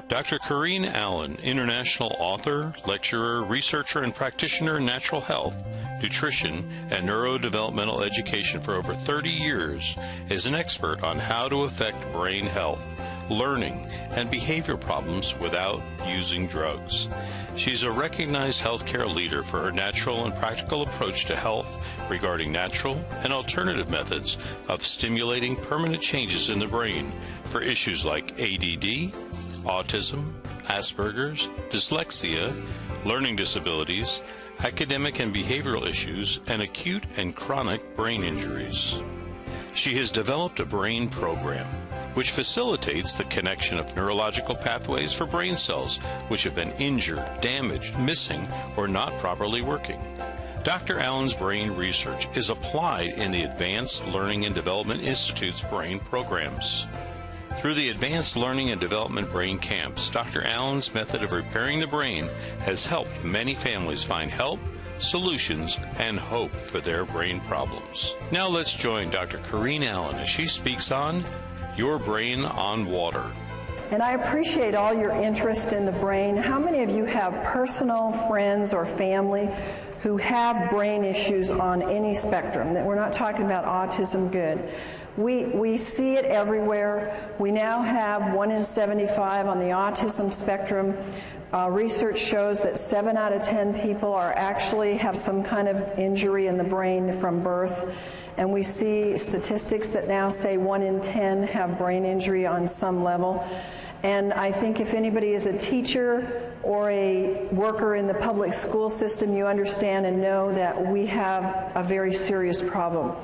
Dr. Corinne Allen, international author, lecturer, researcher, and practitioner in natural health, nutrition, and neurodevelopmental education for over 30 years, is an expert on how to affect brain health, learning, and behavior problems without using drugs. She's a recognized healthcare leader for her natural and practical approach to health regarding natural and alternative methods of stimulating permanent changes in the brain for issues like ADD, autism, Asperger's, dyslexia, learning disabilities, academic and behavioral issues, and acute and chronic brain injuries. She has developed a brain program which facilitates the connection of neurological pathways for brain cells which have been injured, damaged, missing, or not properly working. Dr. Allen's brain research is applied in the Advanced Learning and Development Institute's brain programs. Through the Advanced Learning and Development Brain Camps, Dr. Allen's method of repairing the brain has helped many families find help, solutions, and hope for their brain problems. Now let's join Dr. Corinne Allen as she speaks on Your Brain on Water. And I appreciate all your interest in the brain. How many of you have personal friends or family who have brain issues on any spectrum? That we're not talking about autism, good. We see it everywhere. We now have 1 in 75 on the autism spectrum. Research shows that 7 out of 10 people actually have some kind of injury in the brain from birth. And we see statistics that now say 1 in 10 have brain injury on some level. And I think if anybody is a teacher or a worker in the public school system, you understand and know that we have a very serious problem.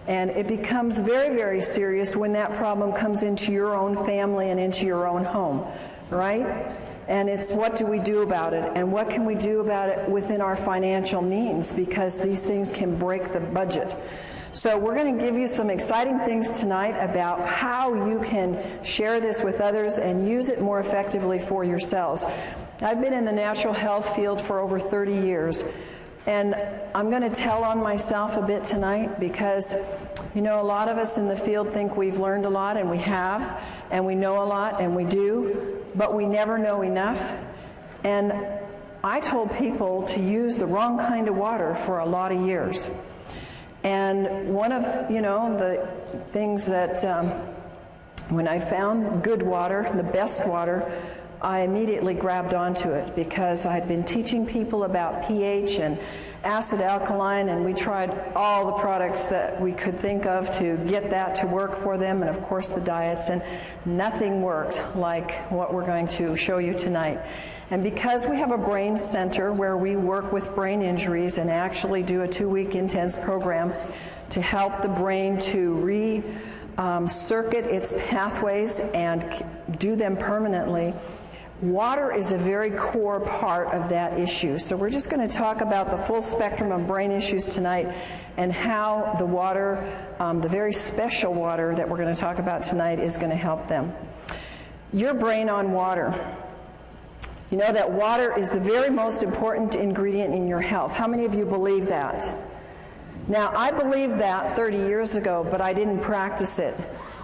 And it becomes very, very serious when that problem comes into your own family and into your own home, right? And it's what do we do about it? And what can we do about it within our financial means? Because these things can break the budget. So we're going to give you some exciting things tonight about how you can share this with others and use it more effectively for yourselves. I've been in the natural health field for over 30 years. And I'm going to tell on myself a bit tonight because, you know, a lot of us in the field think we've learned a lot, and we have, and we know a lot, and we do, but we never know enough. And I told people to use the wrong kind of water for a lot of years. And one of, you know, the things that when I found good water, the best water, I immediately grabbed onto it because I had been teaching people about pH and acid alkaline, and we tried all the products that we could think of to get that to work for them, and of course the diets, and nothing worked like what we're going to show you tonight. And because we have a brain center where we work with brain injuries and actually do a 2-week intense program to help the brain to circuit its pathways and do them permanently, water is a very core part of that issue. So we're just going to talk about the full spectrum of brain issues tonight and how the water, the very special water that we're going to talk about tonight, is going to help them. Your brain on water. You know that water is the very most important ingredient in your health. How many of you believe that? Now, I believed that 30 years ago, but I didn't practice it.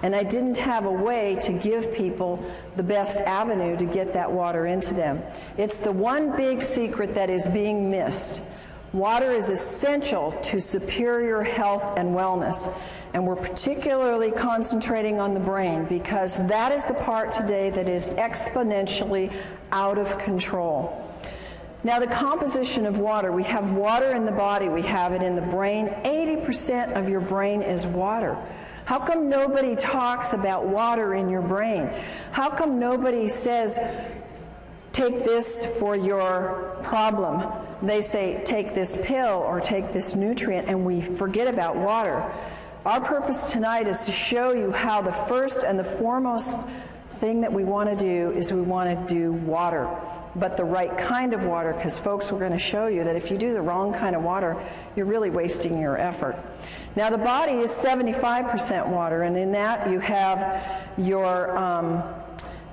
And I didn't have a way to give people the best avenue to get that water into them. It's the one big secret that is being missed. Water is essential to superior health and wellness. And we're particularly concentrating on the brain because that is the part today that is exponentially out of control. Now, the composition of water. We have water in the body. We have it in the brain. 80% of your brain is water. How come nobody talks about water in your brain? How come nobody says, take this for your problem? They say, take this pill or take this nutrient, and we forget about water. Our purpose tonight is to show you how the first and the foremost thing that we want to do is we want to do water, but the right kind of water, because folks, we're going to show you that if you do the wrong kind of water, you're really wasting your effort. Now, the body is 75% water, and in that you have your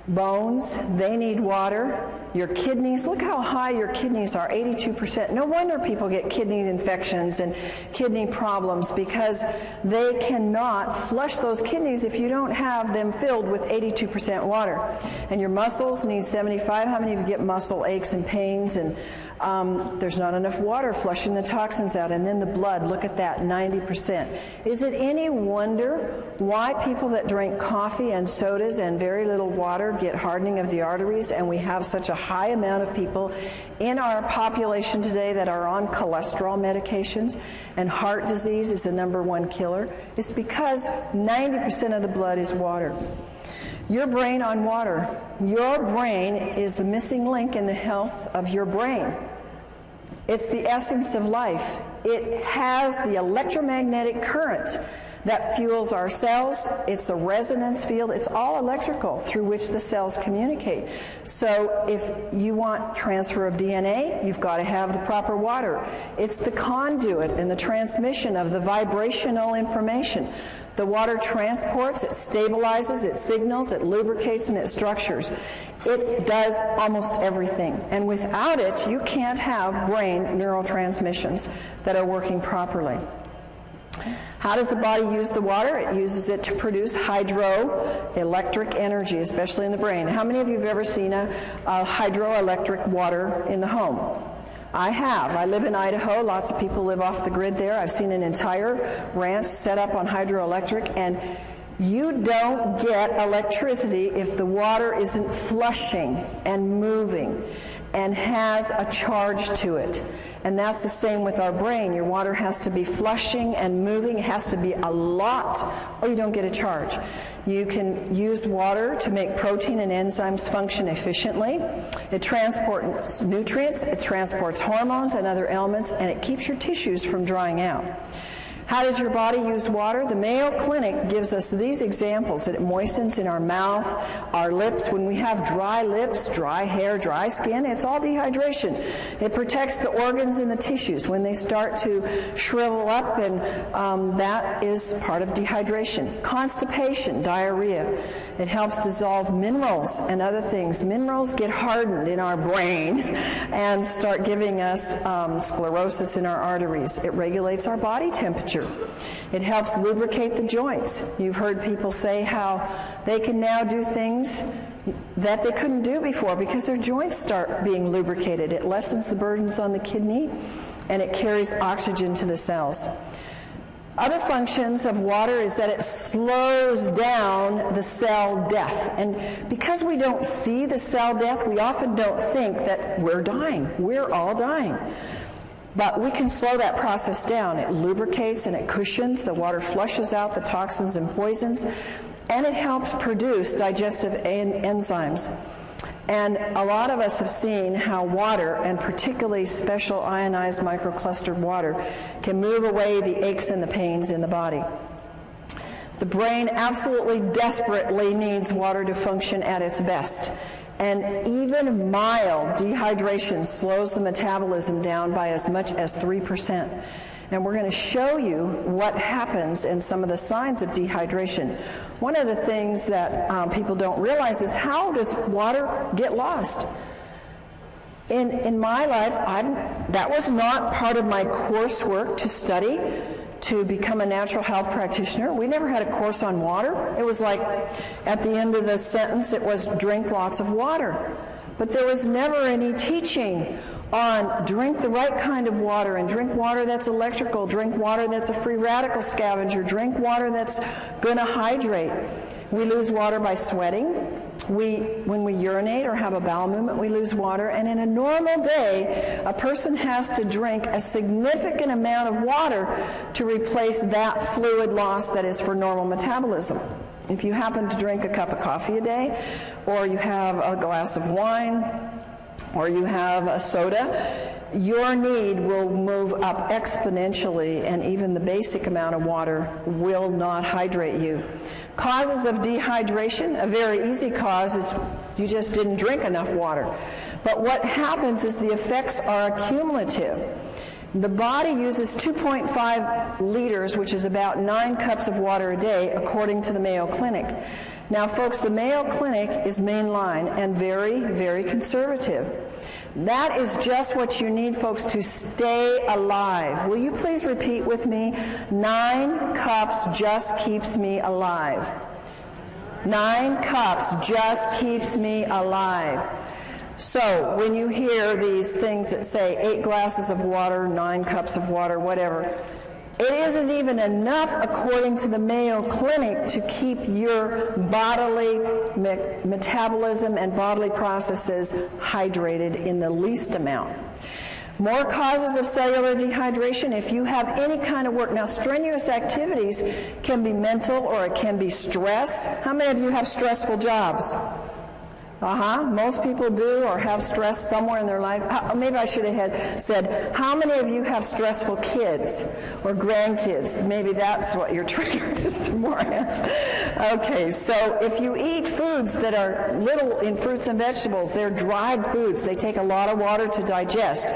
bones, they need water. Your kidneys, look how high your kidneys are, 82%. No wonder people get kidney infections and kidney problems, because they cannot flush those kidneys if you don't have them filled with 82% water. And your muscles need 75. How many of you get muscle aches and pains? And there's not enough water flushing the toxins out. And then the blood, look at that, 90%. Is it any wonder why people that drink coffee and sodas and very little water get hardening of the arteries, and we have such a high amount of people in our population today that are on cholesterol medications, and heart disease is the #1 killer? It's because 90% of the blood is water. Your brain on water. Your brain is the missing link in the health of your brain. It's the essence of life. It has the electromagnetic current that fuels our cells. It's the resonance field. It's all electrical through which the cells communicate. So if you want transfer of DNA, you've got to have the proper water. It's the conduit and the transmission of the vibrational information. The water transports, it stabilizes, it signals, it lubricates, and it structures. It does almost everything. And without it, you can't have brain neurotransmissions that are working properly. How does the body use the water? It uses it to produce hydroelectric energy, especially in the brain. How many of you have ever seen a hydroelectric water in the home? I have. I live in Idaho. Lots of people live off the grid there. I've seen an entire ranch set up on hydroelectric, and you don't get electricity if the water isn't flushing and moving and has a charge to it. And that's the same with our brain. Your water has to be flushing and moving. It has to be a lot, or you don't get a charge. You can use water to make protein and enzymes function efficiently. It transports nutrients, it transports hormones and other elements, and it keeps your tissues from drying out. How does your body use water? The Mayo Clinic gives us these examples. It moistens in our mouth, our lips. When we have dry lips, dry hair, dry skin, it's all dehydration. It protects the organs and the tissues when they start to shrivel up, and that is part of dehydration. Constipation, diarrhea. It helps dissolve minerals and other things. Minerals get hardened in our brain and start giving us sclerosis in our arteries. It regulates our body temperature. It helps lubricate the joints. You've heard people say how they can now do things that they couldn't do before because their joints start being lubricated. It lessens the burdens on the kidney, and it carries oxygen to the cells. Other functions of water is that it slows down the cell death. And because we don't see the cell death, we often don't think that we're dying. We're all dying. But we can slow that process down. It lubricates and it cushions. The water flushes out the toxins and poisons, and it helps produce digestive enzymes. And a lot of us have seen how water, and particularly special ionized microclustered water, can move away the aches and the pains in the body. The brain absolutely desperately needs water to function at its best. And even mild dehydration slows the metabolism down by as much as 3%. And we're going to show you what happens and some of the signs of dehydration. One of the things that people don't realize is, how does water get lost? In my life, that was not part of my coursework to study to become a natural health practitioner. We never had a course on water. It was like, at the end of the sentence, it was drink lots of water. But there was never any teaching on drink the right kind of water, and drink water that's electrical, drink water that's a free radical scavenger, drink water that's going to hydrate. We lose water by sweating. When we urinate or have a bowel movement, we lose water. And in a normal day, a person has to drink a significant amount of water to replace that fluid loss that is for normal metabolism. If you happen to drink a cup of coffee a day, or you have a glass of wine, or you have a soda, your need will move up exponentially, and even the basic amount of water will not hydrate you. Causes of dehydration, a very easy cause is you just didn't drink enough water. But what happens is the effects are cumulative. The body uses 2.5 liters, which is about 9 cups of water a day, according to the Mayo Clinic. Now, folks, the Mayo Clinic is mainline and very, very conservative. That is just what you need, folks, to stay alive. Will you please repeat with me? 9 cups just keeps me alive. 9 cups just keeps me alive. So when you hear these things that say 8 glasses of water, 9 cups of water, whatever, it isn't even enough, according to the Mayo Clinic, to keep your bodily metabolism and bodily processes hydrated in the least amount. More causes of cellular dehydration if you have any kind of work. Now, strenuous activities can be mental or it can be stress. How many of you have stressful jobs? Most people do or have stress somewhere in their life. Maybe I should have said, how many of you have stressful kids or grandkids? Maybe that's what your trigger is. More hands. Okay, so if you eat foods that are little in fruits and vegetables, they're dried foods. They take a lot of water to digest.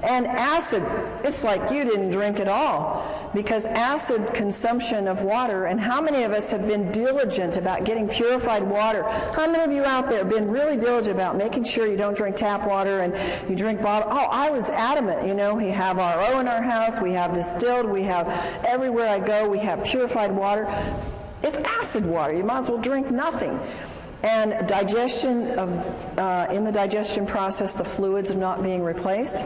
And acid, it's like you didn't drink at all, because acid consumption of water, and how many of us have been diligent about getting purified water? How many of you out there have been really diligent about making sure you don't drink tap water and you drink bottled? Oh, I was adamant, you know, we have RO in our house, we have distilled, we have everywhere I go, we have purified water. It's acid water, you might as well drink nothing. And digestion of, in the digestion process, the fluids are not being replaced.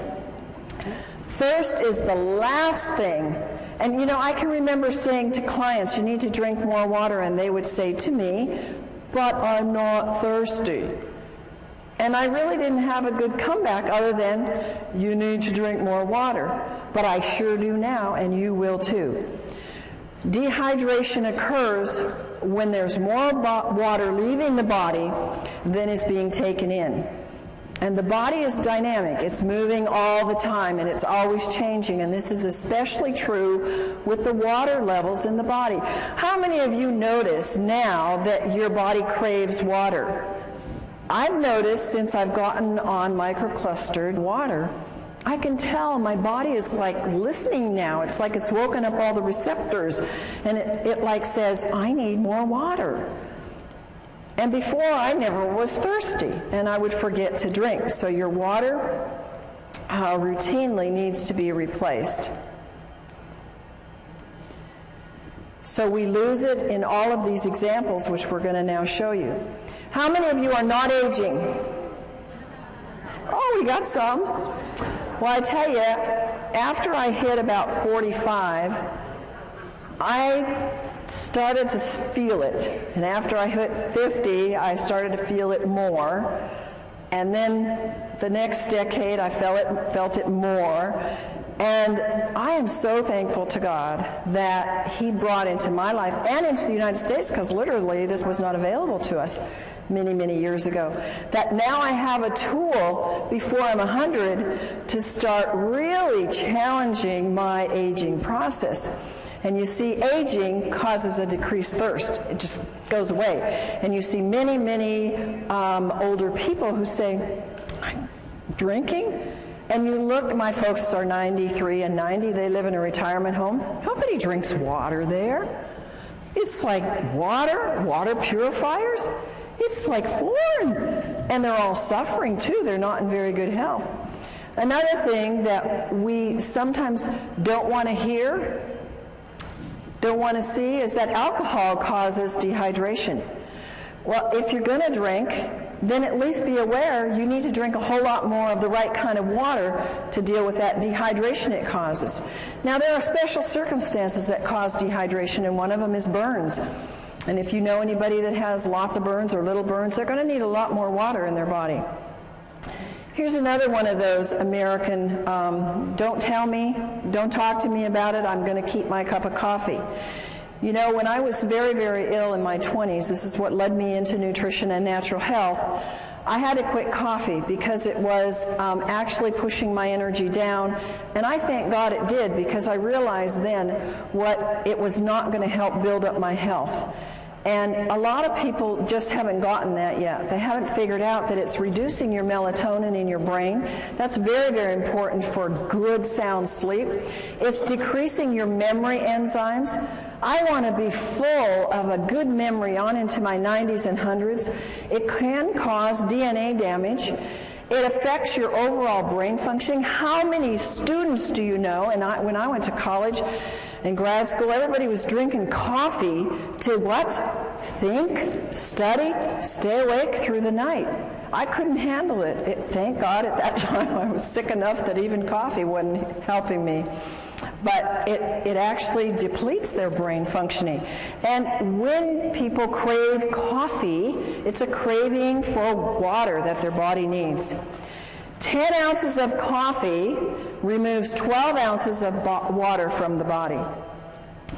Thirst is the last thing. And you know, I can remember saying to clients, you need to drink more water, and they would say to me, but I'm not thirsty. And I really didn't have a good comeback other than, you need to drink more water. But I sure do now, and you will too. Dehydration occurs when there's more water leaving the body than is being taken in. And the body is dynamic. It's moving all the time, and it's always changing. And this is especially true with the water levels in the body. How many of you notice now that your body craves water? I've noticed since I've gotten on microclustered water, I can tell my body is like listening now. It's like it's woken up all the receptors, and it like says, I need more water. And before, I never was thirsty, and I would forget to drink. So your water routinely needs to be replaced. So we lose it in all of these examples, which we're going to now show you. How many of you are not aging? Oh, we got some. Well, I tell you, after I hit about 45, I started to feel it. And after I hit 50, I started to feel it more. And then the next decade, I felt it more. And I am so thankful to God that He brought into my life and into the United States, because literally this was not available to us many, many years ago, that now I have a tool before I'm 100 to start really challenging my aging process. And you see, aging causes a decreased thirst. It just goes away. And you see many, many older people who say, I'm drinking? And you look, my folks are 93 and 90. They live in a retirement home. Nobody drinks water there. It's like water purifiers. It's like foreign. And they're all suffering, too. They're not in very good health. Another thing that we sometimes don't want to hear, don't want to see, is that alcohol causes dehydration. Well, if you're going to drink, then at least be aware you need to drink a whole lot more of the right kind of water to deal with that dehydration it causes. Now, there are special circumstances that cause dehydration, and one of them is burns. And if you know anybody that has lots of burns or little burns, they're going to need a lot more water in their body. Here's another one of those American, don't tell me, don't talk to me about it, I'm going to keep my cup of coffee. You know, when I was very, very ill in my 20s, this is what led me into nutrition and natural health, I had to quit coffee because it was actually pushing my energy down. And I thank God it did, because I realized then what it was not going to help build up my health. And a lot of people just haven't gotten that yet. They haven't figured out that it's reducing your melatonin in your brain. That's very, very important for good, sound sleep. It's decreasing your memory enzymes. I want to be full of a good memory on into my 90s and 100s. It can cause DNA damage. It affects your overall brain functioning. How many students do you know? And when I went to college and grad school, everybody was drinking coffee to what? Think, study, stay awake through the night. I couldn't handle it. Thank God at that time I was sick enough that even coffee wasn't helping me. But it actually depletes their brain functioning. And when people crave coffee, it's a craving for water that their body needs. 10 ounces of coffee removes 12 ounces of water from the body.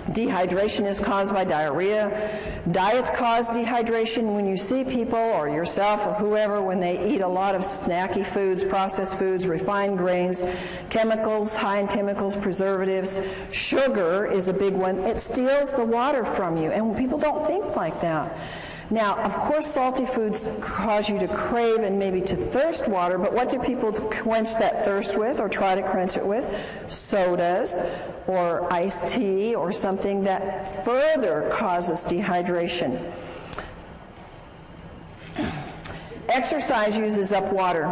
Dehydration is caused by diarrhea. Diets cause dehydration. When you see people or yourself or whoever, when they eat a lot of snacky foods, processed foods, refined grains, chemicals, high in chemicals, preservatives, sugar is a big one. It steals the water from you, and people don't think like that. Now, of course, salty foods cause you to crave and maybe to thirst water, but what do people quench that thirst with or try to quench it with? Sodas or iced tea or something that further causes dehydration. Exercise uses up water.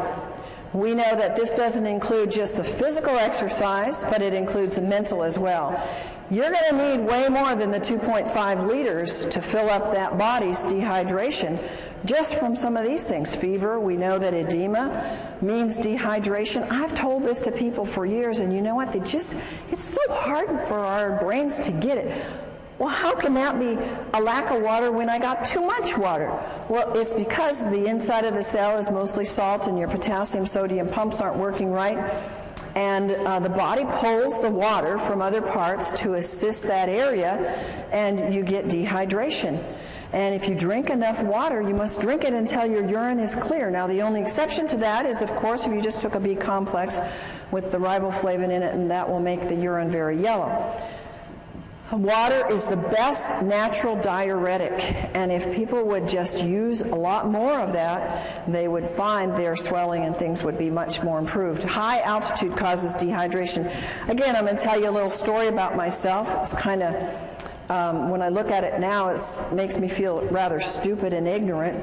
We know that this doesn't include just the physical exercise, but it includes the mental as well. You're going to need way more than the 2.5 liters to fill up that body's dehydration just from some of these things. Fever, we know that edema means dehydration. I've told this to people for years, and you know what? It's so hard for our brains to get it. Well, how can that be a lack of water when I got too much water? Well, it's because the inside of the cell is mostly salt and your potassium, sodium pumps aren't working right. And the body pulls the water from other parts to assist that area, and you get dehydration. And if you drink enough water, you must drink it until your urine is clear. Now, the only exception to that is, of course, if you just took a B complex with the riboflavin in it, and that will make the urine very yellow. Water is the best natural diuretic, and if people would just use a lot more of that, they would find their swelling and things would be much more improved. High altitude causes dehydration. Again, I'm going to tell you a little story about myself. It's kind of, when I look at it now, it makes me feel rather stupid and ignorant,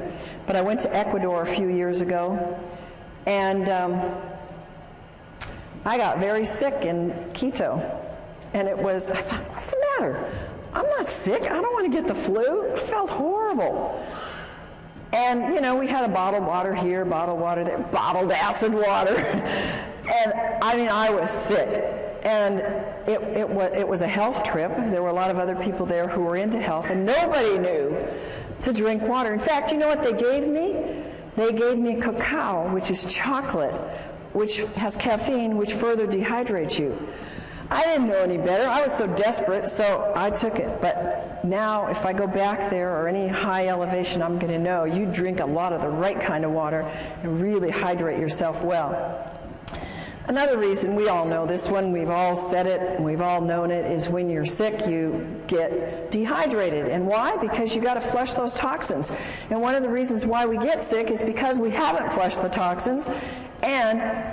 but I went to Ecuador a few years ago, and I got very sick in Quito. And I thought, what's the matter? I'm not sick. I don't want to get the flu. I felt horrible. And, you know, we had a bottled water here, bottled water there, bottled acid water. And, I mean, I was sick. And it was a health trip. There were a lot of other people there who were into health, and nobody knew to drink water. In fact, you know what they gave me? They gave me cacao, which is chocolate, which has caffeine, which further dehydrates you. I didn't know any better. I was so desperate, so I took it. But now, if I go back there or any high elevation, I'm going to know you drink a lot of the right kind of water and really hydrate yourself well. Another reason, we all know this one, we've all said it, we've all known it, is when you're sick, you get dehydrated. And why? Because you got to flush those toxins. And one of the reasons why we get sick is because we haven't flushed the toxins and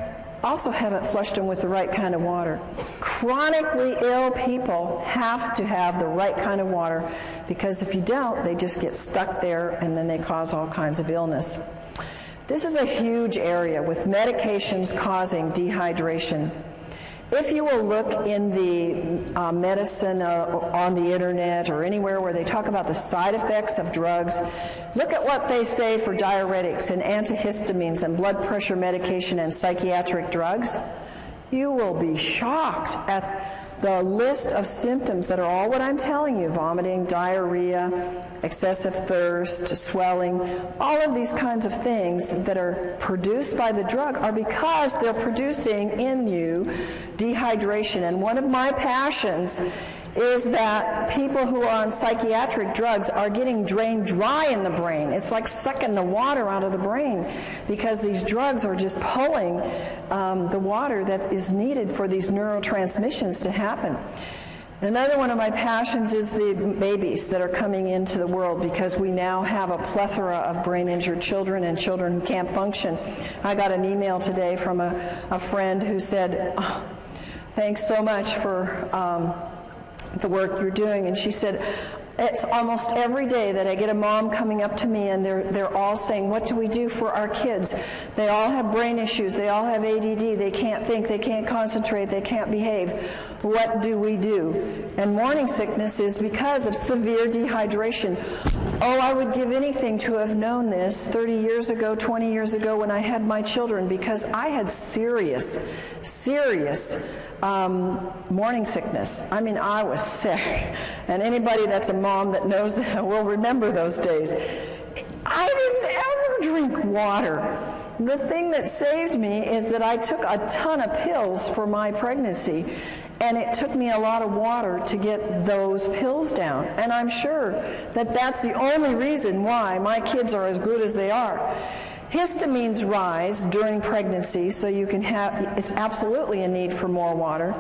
also haven't flushed them with the right kind of water. Chronically ill people have to have the right kind of water, because if you don't, they just get stuck there and then they cause all kinds of illness. This is a huge area with medications causing dehydration. If you will look in the medicine on the internet or anywhere where they talk about the side effects of drugs, look at what they say for diuretics and antihistamines and blood pressure medication and psychiatric drugs. You will be shocked at the list of symptoms that are all what I'm telling you: vomiting, diarrhea, excessive thirst, swelling. All of these kinds of things that are produced by the drug are because they're producing in you dehydration. And one of my passions is that people who are on psychiatric drugs are getting drained dry in the brain. It's like sucking the water out of the brain, because these drugs are just pulling the water that is needed for these neurotransmissions to happen. Another one of my passions is the babies that are coming into the world, because we now have a plethora of brain-injured children and children who can't function. I got an email today from a friend who said, "Oh, thanks so much for the work you're doing. And she said, it's almost every day that I get a mom coming up to me and they're all saying, what do we do for our kids? They all have brain issues. They all have ADD. They can't think. They can't concentrate. They can't behave. What do we do? And morning sickness is because of severe dehydration. Oh, I would give anything to have known this 30 years ago, 20 years ago when I had my children, because I had serious morning sickness. I mean, I was sick. And anybody that's a mom that knows that will remember those days. I didn't ever drink water. The thing that saved me is that I took a ton of pills for my pregnancy, and it took me a lot of water to get those pills down. And I'm sure that that's the only reason why my kids are as good as they are. Histamines rise during pregnancy, so you can have, it's absolutely a need for more water.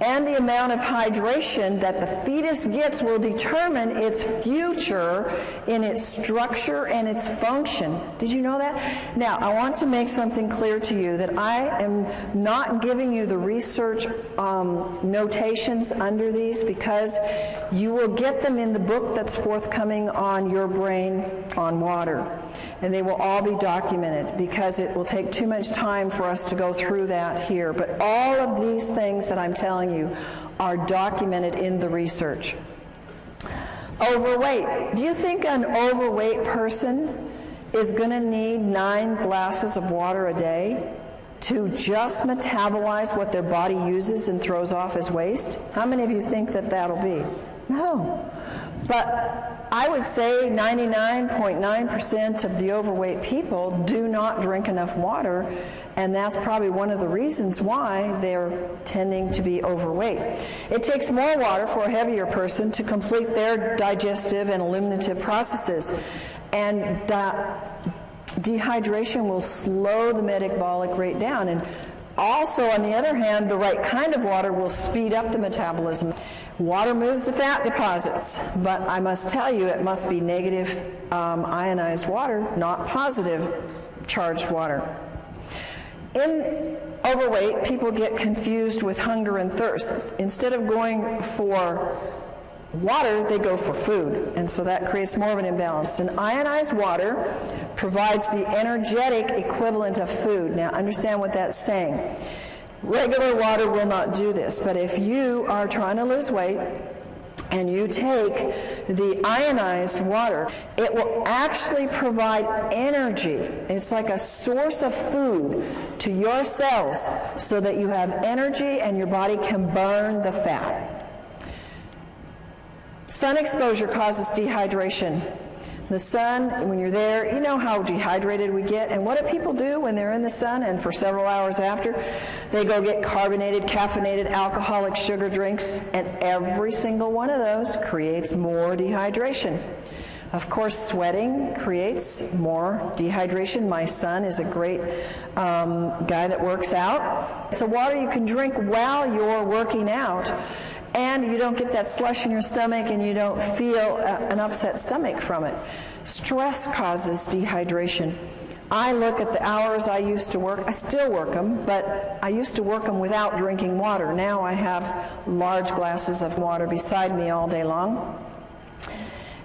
And the amount of hydration that the fetus gets will determine its future in its structure and its function. Did you know that? Now, I want to make something clear to you that I am not giving you the research notations under these, because you will get them in the book that's forthcoming on Your Brain on Water. And they will all be documented, because it will take too much time for us to go through that here. But all of these things that I'm telling you are documented in the research. Overweight. Do you think an overweight person is going to need 9 glasses of water a day to just metabolize what their body uses and throws off as waste? How many of you think that that'll be? No. But I would say 99.9% of the overweight people do not drink enough water, and that's probably one of the reasons why they're tending to be overweight. It takes more water for a heavier person to complete their digestive and eliminative processes, and dehydration will slow the metabolic rate down. And also, on the other hand, the right kind of water will speed up the metabolism. Water moves the fat deposits, but I must tell you, it must be negative ionized water, not positive charged water. In overweight, people get confused with hunger and thirst. Instead of going for water, they go for food, and so that creates more of an imbalance. And ionized water provides the energetic equivalent of food. Now, understand what that's saying. Regular water will not do this, but if you are trying to lose weight and you take the ionized water, it will actually provide energy. It's like a source of food to your cells so that you have energy and your body can burn the fat. Sun exposure causes dehydration. The sun, when you're there, you know how dehydrated we get. And what do people do when they're in the sun and for several hours after? They go get carbonated, caffeinated, alcoholic sugar drinks, and every single one of those creates more dehydration. Of course, sweating creates more dehydration. My son is a great guy that works out. It's a water you can drink while you're working out, and you don't get that slush in your stomach, and you don't feel an upset stomach from it. Stress causes dehydration. I look at the hours I used to work. I still work them, but I used to work them without drinking water. Now I have large glasses of water beside me all day long.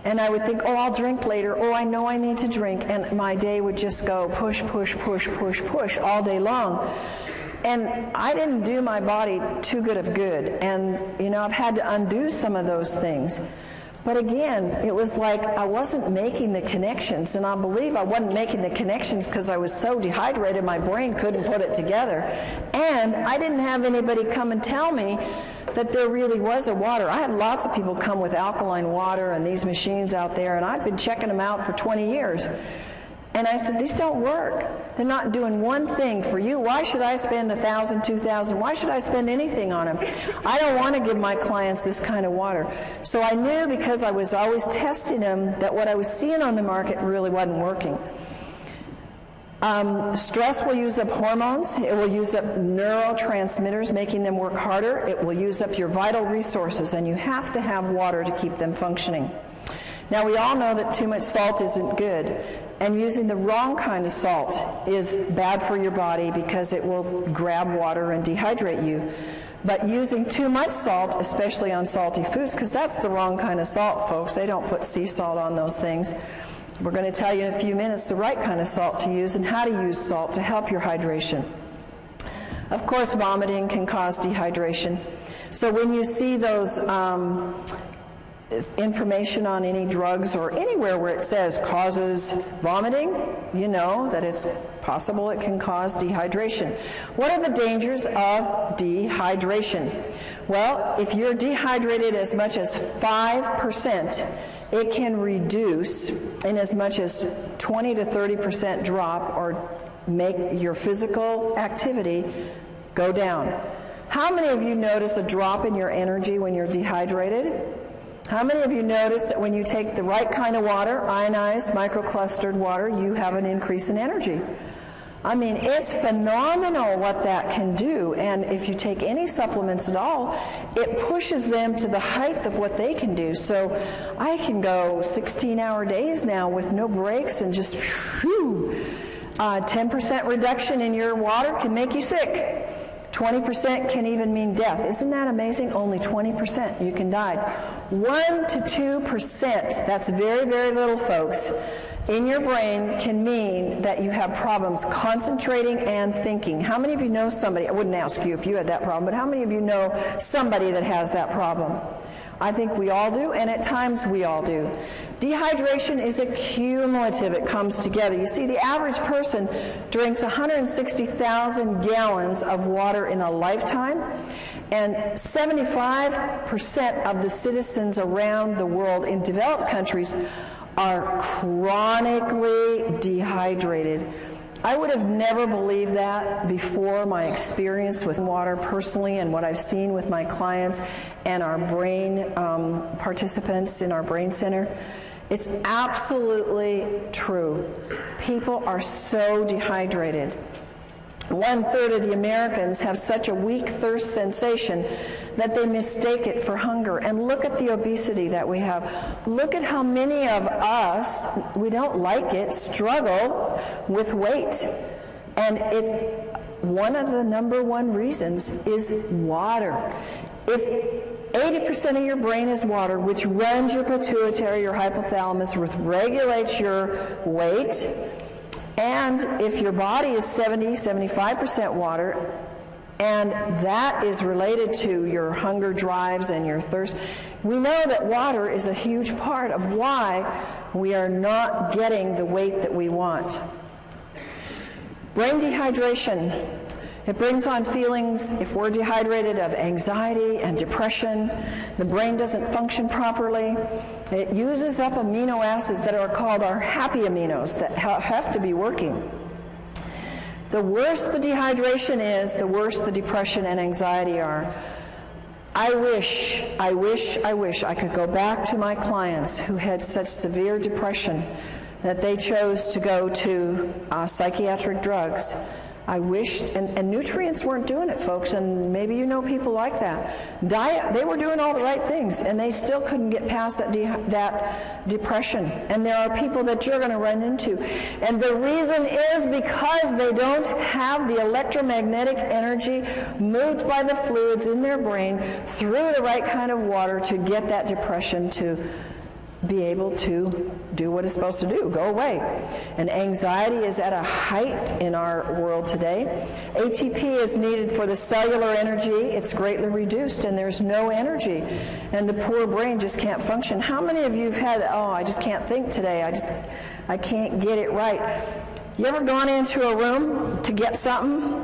And I would think, oh, I'll drink later. Oh, I know I need to drink. And my day would just go push, push, push, push, push all day long. And I didn't do my body too good of good. And, you know, I've had to undo some of those things. But again, it was like I wasn't making the connections. And I believe I wasn't making the connections because I was so dehydrated my brain couldn't put it together. And I didn't have anybody come and tell me that there really was a water. I had lots of people come with alkaline water and these machines out there, and I've been checking them out for 20 years. And I said, these don't work. They're not doing one thing for you. Why should I spend $1,000, $2,000? Why should I spend anything on them? I don't want to give my clients this kind of water. So I knew, because I was always testing them, that what I was seeing on the market really wasn't working. Stress will use up hormones. It will use up neurotransmitters, making them work harder. It will use up your vital resources, and you have to have water to keep them functioning. Now, we all know that too much salt isn't good, and using the wrong kind of salt is bad for your body because it will grab water and dehydrate you. But using too much salt, especially on salty foods, because that's the wrong kind of salt, folks. They don't put sea salt on those things. We're going to tell you in a few minutes the right kind of salt to use and how to use salt to help your hydration. Of course, vomiting can cause dehydration. So when you see those information on any drugs or anywhere where it says causes vomiting, you know that it's possible it can cause dehydration. What are the dangers of dehydration? Well, if you're dehydrated as much as 5%, it can reduce in as much as 20 to 30% drop or make your physical activity go down. How many of you notice a drop in your energy when you're dehydrated? How many of you notice that when you take the right kind of water, ionized, microclustered water, you have an increase in energy? I mean, it's phenomenal what that can do, and if you take any supplements at all, it pushes them to the height of what they can do. So I can go 16-hour days now with no breaks and just, 10% reduction in your water can make you sick. 20% can even mean death. Isn't that amazing? Only 20% you can die. 1 to 2%, that's very, very little, folks, in your brain can mean that you have problems concentrating and thinking. How many of you know somebody, I wouldn't ask you if you had that problem, but how many of you know somebody that has that problem? I think we all do, and at times we all do. Dehydration is a cumulative. It comes together. You see, the average person drinks 160,000 gallons of water in a lifetime, and 75% of the citizens around the world in developed countries are chronically dehydrated. I would have never believed that before my experience with water personally and what I've seen with my clients and our brain participants in our brain center. It's absolutely true. People are so dehydrated. 1/3 of the Americans have such a weak thirst sensation that they mistake it for hunger. And look at the obesity that we have. Look at how many of us, we don't like it, struggle with weight. And it's one of the number one reasons is water. If 80% of your brain is water, which runs your pituitary, your hypothalamus, which regulates your weight, and if your body is 70-75% water, and that is related to your hunger drives and your thirst, we know that water is a huge part of why we are not getting the weight that we want. Brain dehydration. It brings on feelings, if we're dehydrated, of anxiety and depression. The brain doesn't function properly. It uses up amino acids that are called our happy aminos that have to be working. The worse the dehydration is, the worse the depression and anxiety are. I wish I could go back to my clients who had such severe depression that they chose to go to psychiatric drugs. I wished, and nutrients weren't doing it, folks, and maybe you know people like that. Diet, they were doing all the right things, and they still couldn't get past that depression. And there are people that you're going to run into. And the reason is because they don't have the electromagnetic energy moved by the fluids in their brain through the right kind of water to get that depression to be able to do what it's supposed to do, go away. And anxiety is at a height in our world today. ATP is needed for the cellular energy. It's greatly reduced, and there's no energy. And the poor brain just can't function. How many of you have had, I just can't think today. I can't get it right. You ever gone into a room to get something?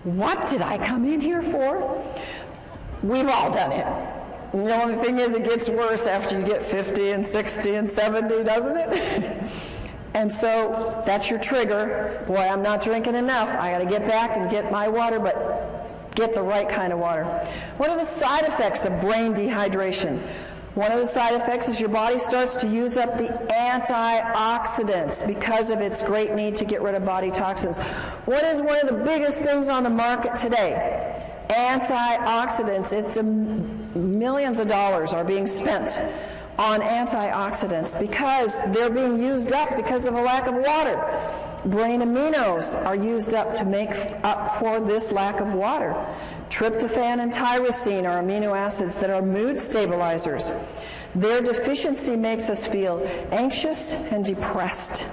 What did I come in here for? We've all done it. The only thing is it gets worse after you get 50 and 60 and 70, doesn't it? And so that's your trigger. Boy, I'm not drinking enough. I got to get back and get my water, but get the right kind of water. What are the side effects of brain dehydration? One of the side effects is your body starts to use up the antioxidants because of its great need to get rid of body toxins. What is one of the biggest things on the market today? Antioxidants. It's millions of dollars are being spent on antioxidants because they're being used up because of a lack of water. Brain aminos are used up to make up for this lack of water. Tryptophan and tyrosine are amino acids that are mood stabilizers. Their deficiency makes us feel anxious and depressed.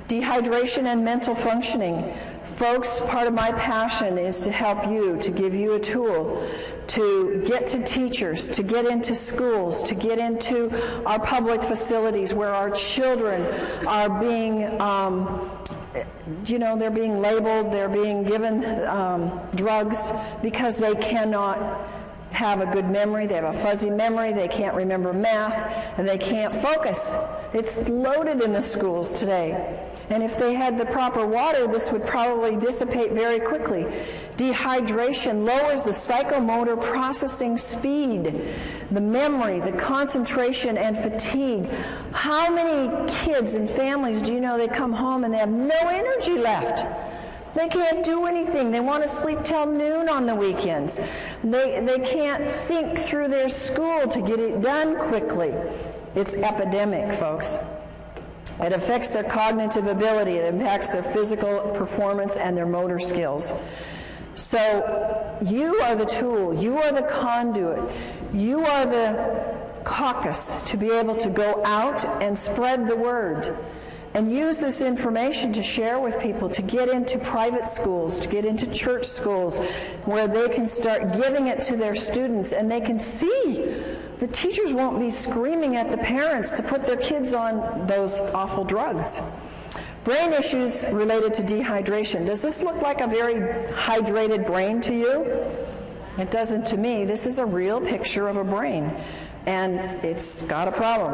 Dehydration and mental functioning. Folks, part of my passion is to help you, to give you a tool to get to teachers, to get into schools, to get into our public facilities where our children are being, they're being labeled, they're being given drugs because they cannot have a good memory, they have a fuzzy memory, they can't remember math, and they can't focus. It's loaded in the schools today. And if they had the proper water, this would probably dissipate very quickly. Dehydration lowers the psychomotor processing speed, the memory, the concentration, and fatigue. How many kids and families do you know they come home and they have no energy left? They can't do anything. They want to sleep till noon on the weekends. They can't think through their school to get it done quickly. It's epidemic, folks. It affects their cognitive ability. It impacts their physical performance and their motor skills. So you are the tool. You are the conduit. You are the caucus to be able to go out and spread the word and use this information to share with people, to get into private schools, to get into church schools where they can start giving it to their students and they can see. The teachers won't be screaming at the parents to put their kids on those awful drugs. Brain issues related to dehydration. Does this look like a very hydrated brain to you? It doesn't to me. This is a real picture of a brain, and it's got a problem.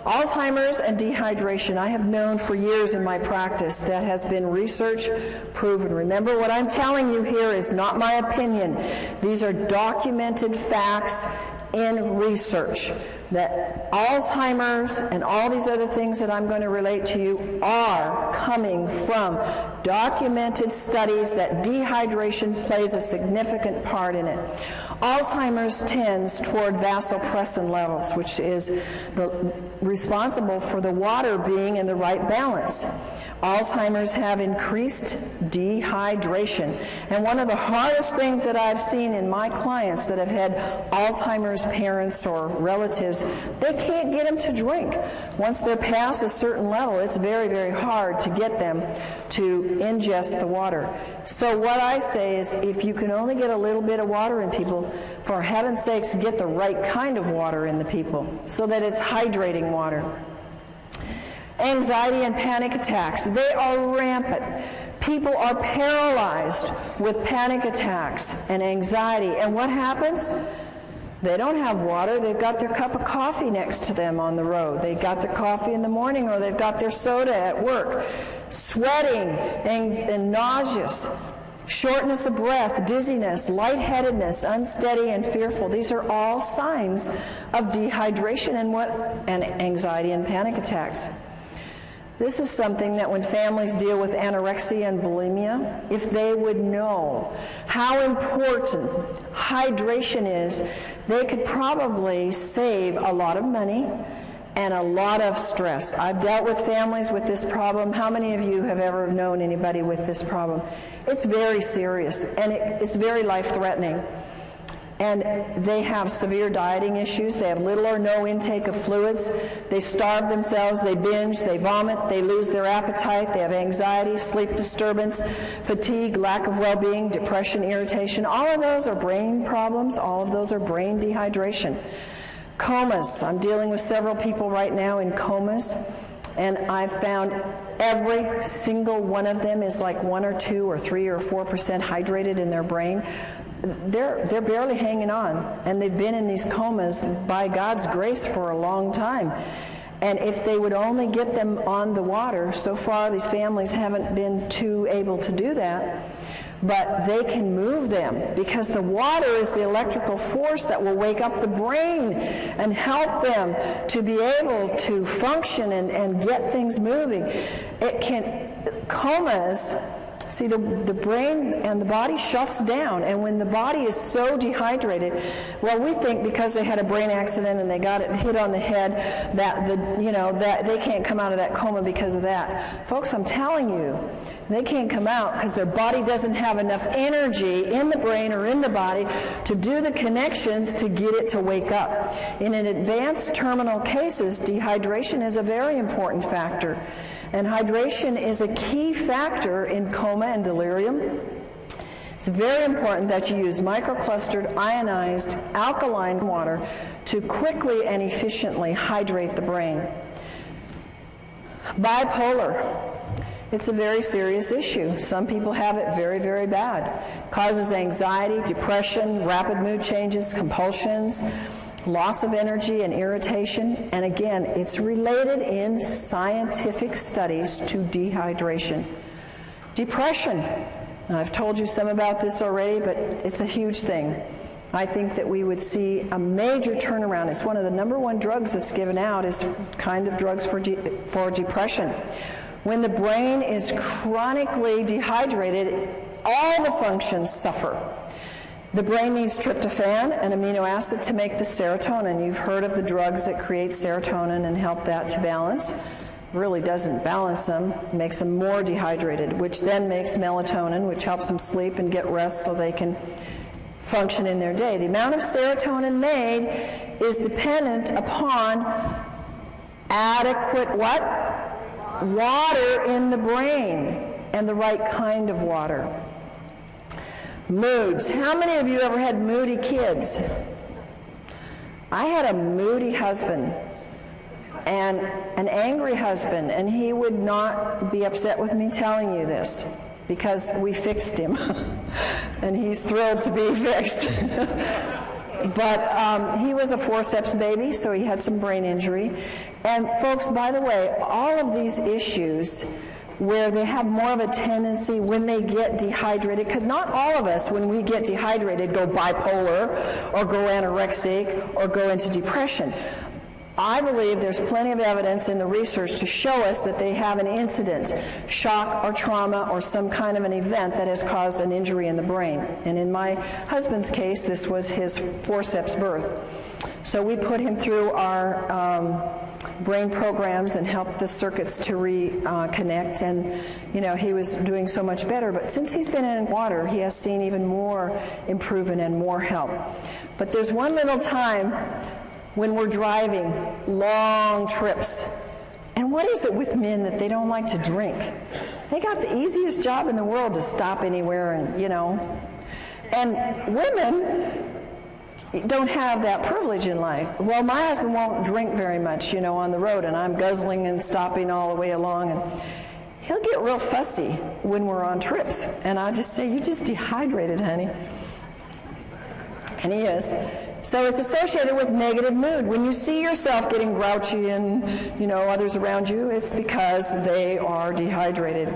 Alzheimer's and dehydration, I have known for years in my practice. That has been research proven. Remember, what I'm telling you here is not my opinion. These are documented facts in research that Alzheimer's and all these other things that I'm going to relate to you are coming from documented studies that dehydration plays a significant part in it. Alzheimer's tends toward vasopressin levels, which is responsible for the water being in the right balance. Alzheimer's have increased dehydration. And one of the hardest things that I've seen in my clients that have had Alzheimer's parents or relatives, they can't get them to drink. Once they're past a certain level, it's very, very hard to get them to ingest the water. So what I say is, if you can only get a little bit of water in people, for heaven's sakes, get the right kind of water in the people so that it's hydrating water. Anxiety and panic attacks, they are rampant. People are paralyzed with panic attacks and anxiety. And what happens? They don't have water. They've got their cup of coffee next to them on the road. They've got their coffee in the morning, or they've got their soda at work. Sweating and nauseous, shortness of breath, dizziness, lightheadedness, unsteady and fearful. These are all signs of dehydration and anxiety and panic attacks. This is something that when families deal with anorexia and bulimia, if they would know how important hydration is, they could probably save a lot of money and a lot of stress. I've dealt with families with this problem. How many of you have ever known anybody with this problem? It's very serious, and it's very life-threatening. And they have severe dieting issues. They have little or no intake of fluids. They starve themselves. They binge. They vomit. They lose their appetite. They have anxiety, sleep disturbance, fatigue, lack of well-being, depression, irritation. All of those are brain problems. All of those are brain dehydration. Comas. I'm dealing with several people right now in comas, and I've found every single one of them is like 1 or 2 or 3 or 4% hydrated in their brain. They're barely hanging on, and they've been in these comas by God's grace for a long time. And if they would only get them on the water, so far these families haven't been too able to do that, but they can move them because the water is the electrical force that will wake up the brain and help them to be able to function and get things moving. Comas See, the brain and the body shuts down, and when the body is so dehydrated, well, we think because they had a brain accident and they got it hit on the head that that they can't come out of that coma because of that. Folks, I'm telling you, they can't come out because their body doesn't have enough energy in the brain or in the body to do the connections to get it to wake up. In an advanced terminal cases, dehydration is a very important factor. And hydration is a key factor in coma and delirium. It's very important that you use microclustered, ionized, alkaline water to quickly and efficiently hydrate the brain. Bipolar. It's a very serious issue. Some people have it very, very bad. Causes anxiety, depression, rapid mood changes, compulsions, loss of energy and irritation, and again, it's related in scientific studies to dehydration. Depression. Now, I've told you some about this already, but it's a huge thing. I think that we would see a major turnaround. It's one of the number one drugs that's given out is kind of drugs for depression. When the brain is chronically dehydrated, all the functions suffer. The brain needs tryptophan, an amino acid, to make the serotonin. You've heard of the drugs that create serotonin and help that to balance. Really doesn't balance them, makes them more dehydrated, which then makes melatonin, which helps them sleep and get rest so they can function in their day. The amount of serotonin made is dependent upon adequate what? Water in the brain, and the right kind of water. Moods. How many of you ever had moody kids? I had a moody husband and an angry husband, and he would not be upset with me telling you this because we fixed him and he's thrilled to be fixed. But he was a forceps baby, so he had some brain injury. And folks, by the way, all of these issues where they have more of a tendency when they get dehydrated, because not all of us, when we get dehydrated, go bipolar or go anorexic or go into depression. I believe there's plenty of evidence in the research to show us that they have an incident, shock or trauma or some kind of an event that has caused an injury in the brain. And in my husband's case, this was his forceps birth. So we put him through our brain programs and helped the circuits to reconnect, and he was doing so much better. But since he's been in water, he has seen even more improvement and more help. But there's one little time when we're driving long trips, and what is it with men that they don't like to drink? They got the easiest job in the world to stop anywhere, and women don't have that privilege in life. Well, my husband won't drink very much, on the road, and I'm guzzling and stopping all the way along, and he'll get real fussy when we're on trips, and I just say, "You just dehydrated, honey." And he is. So it's associated with negative mood. When you see yourself getting grouchy and, others around you, it's because they are dehydrated.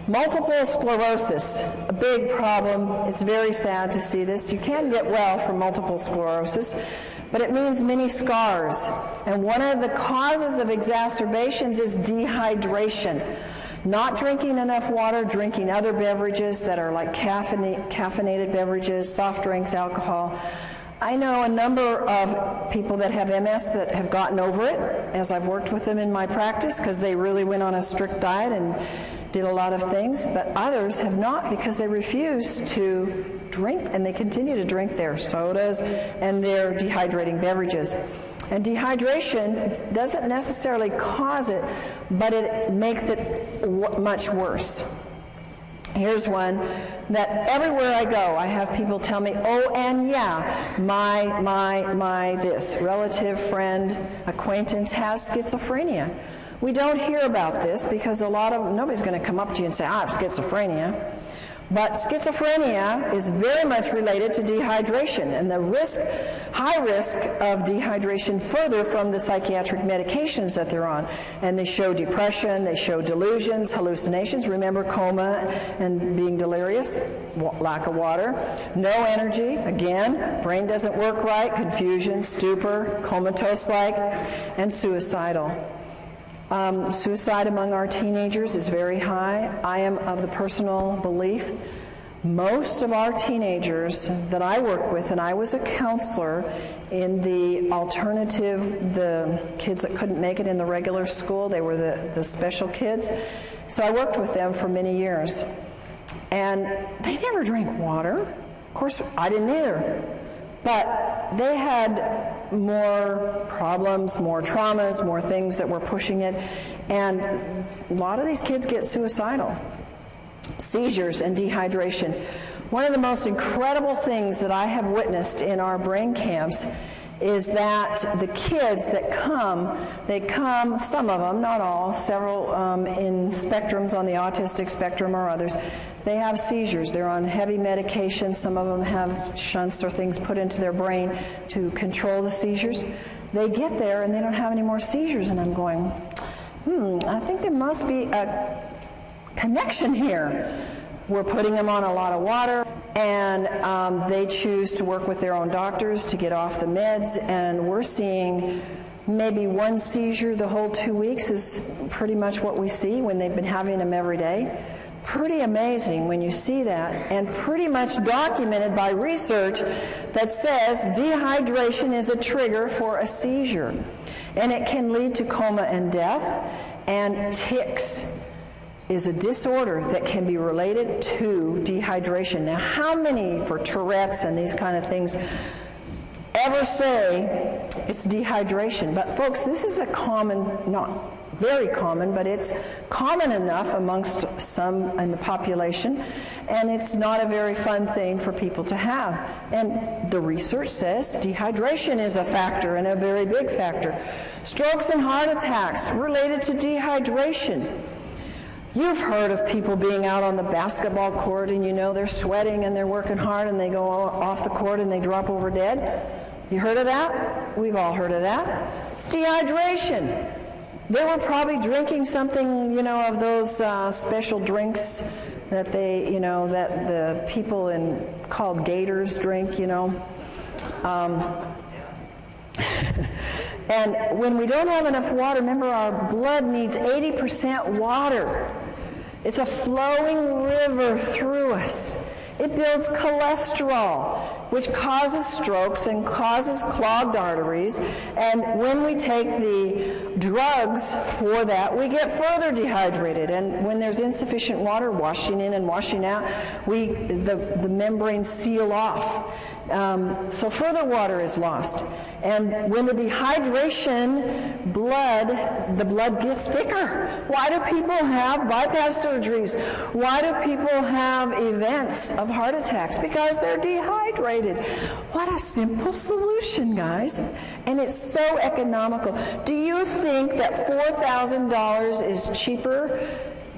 Multiple sclerosis, a big problem. It's very sad to see this. You can get well from multiple sclerosis, but it means many scars. And one of the causes of exacerbations is dehydration. Not drinking enough water, drinking other beverages that are like caffeinated beverages, soft drinks, alcohol. I know a number of people that have MS that have gotten over it as I've worked with them in my practice because they really went on a strict diet and did a lot of things, but others have not because they refuse to drink, and they continue to drink their sodas and their dehydrating beverages. And dehydration doesn't necessarily cause it, but it makes it much worse. Here's one that everywhere I go, I have people tell me, "Oh, and yeah, my this relative, friend, acquaintance has schizophrenia." We don't hear about this because nobody's going to come up to you and say, "I have schizophrenia." But schizophrenia is very much related to dehydration, and the high risk of dehydration further from the psychiatric medications that they're on. And they show depression, they show delusions, hallucinations. Remember coma and being delirious, lack of water, no energy, again, brain doesn't work right, confusion, stupor, comatose-like, and suicidal. Suicide among our teenagers is very high. I am of the personal belief most of our teenagers that I work with, and I was a counselor in the alternative, the kids that couldn't make it in the regular school, they were the special kids. So I worked with them for many years. And they never drank water. Of course, I didn't either. But they had more problems, more traumas, more things that were pushing it. And a lot of these kids get suicidal. Seizures and dehydration. One of the most incredible things that I have witnessed in our brain camps is that the kids that come, they come, some of them, not all, several in spectrums on the autistic spectrum or others, they have seizures. They're on heavy medication. Some of them have shunts or things put into their brain to control the seizures. They get there and they don't have any more seizures, and I'm going, I think there must be a connection here. We're putting them on a lot of water, and they choose to work with their own doctors to get off the meds, and we're seeing maybe one seizure the whole 2 weeks is pretty much what we see when they've been having them every day. Pretty amazing when you see that, and pretty much documented by research that says dehydration is a trigger for a seizure, and it can lead to coma and death. And tics is a disorder that can be related to dehydration. Now, how many for Tourette's and these kind of things ever say it's dehydration? But folks, this is a common, not very common, but it's common enough amongst some in the population, and it's not a very fun thing for people to have. And the research says dehydration is a factor, and a very big factor. Strokes and heart attacks related to dehydration. You've heard of people being out on the basketball court and you know they're sweating and they're working hard and they go off the court and they drop over dead. You heard of that? We've all heard of that. It's dehydration. They were probably drinking something, you know, of those special drinks that they, you know, that the people in called Gators drink, you know. And when we don't have enough water, remember our blood needs 80% water. It's a flowing river through us. It builds cholesterol, which causes strokes and causes clogged arteries. And when we take the drugs for that, we get further dehydrated. And when there's insufficient water washing in and washing out, the membranes seal off. So further water is lost. And when the dehydration, the blood gets thicker. Why do people have bypass surgeries? Why do people have events of heart attacks? Because they're dehydrated. What a simple solution, guys. And it's so economical. Do you think that $4,000 is cheaper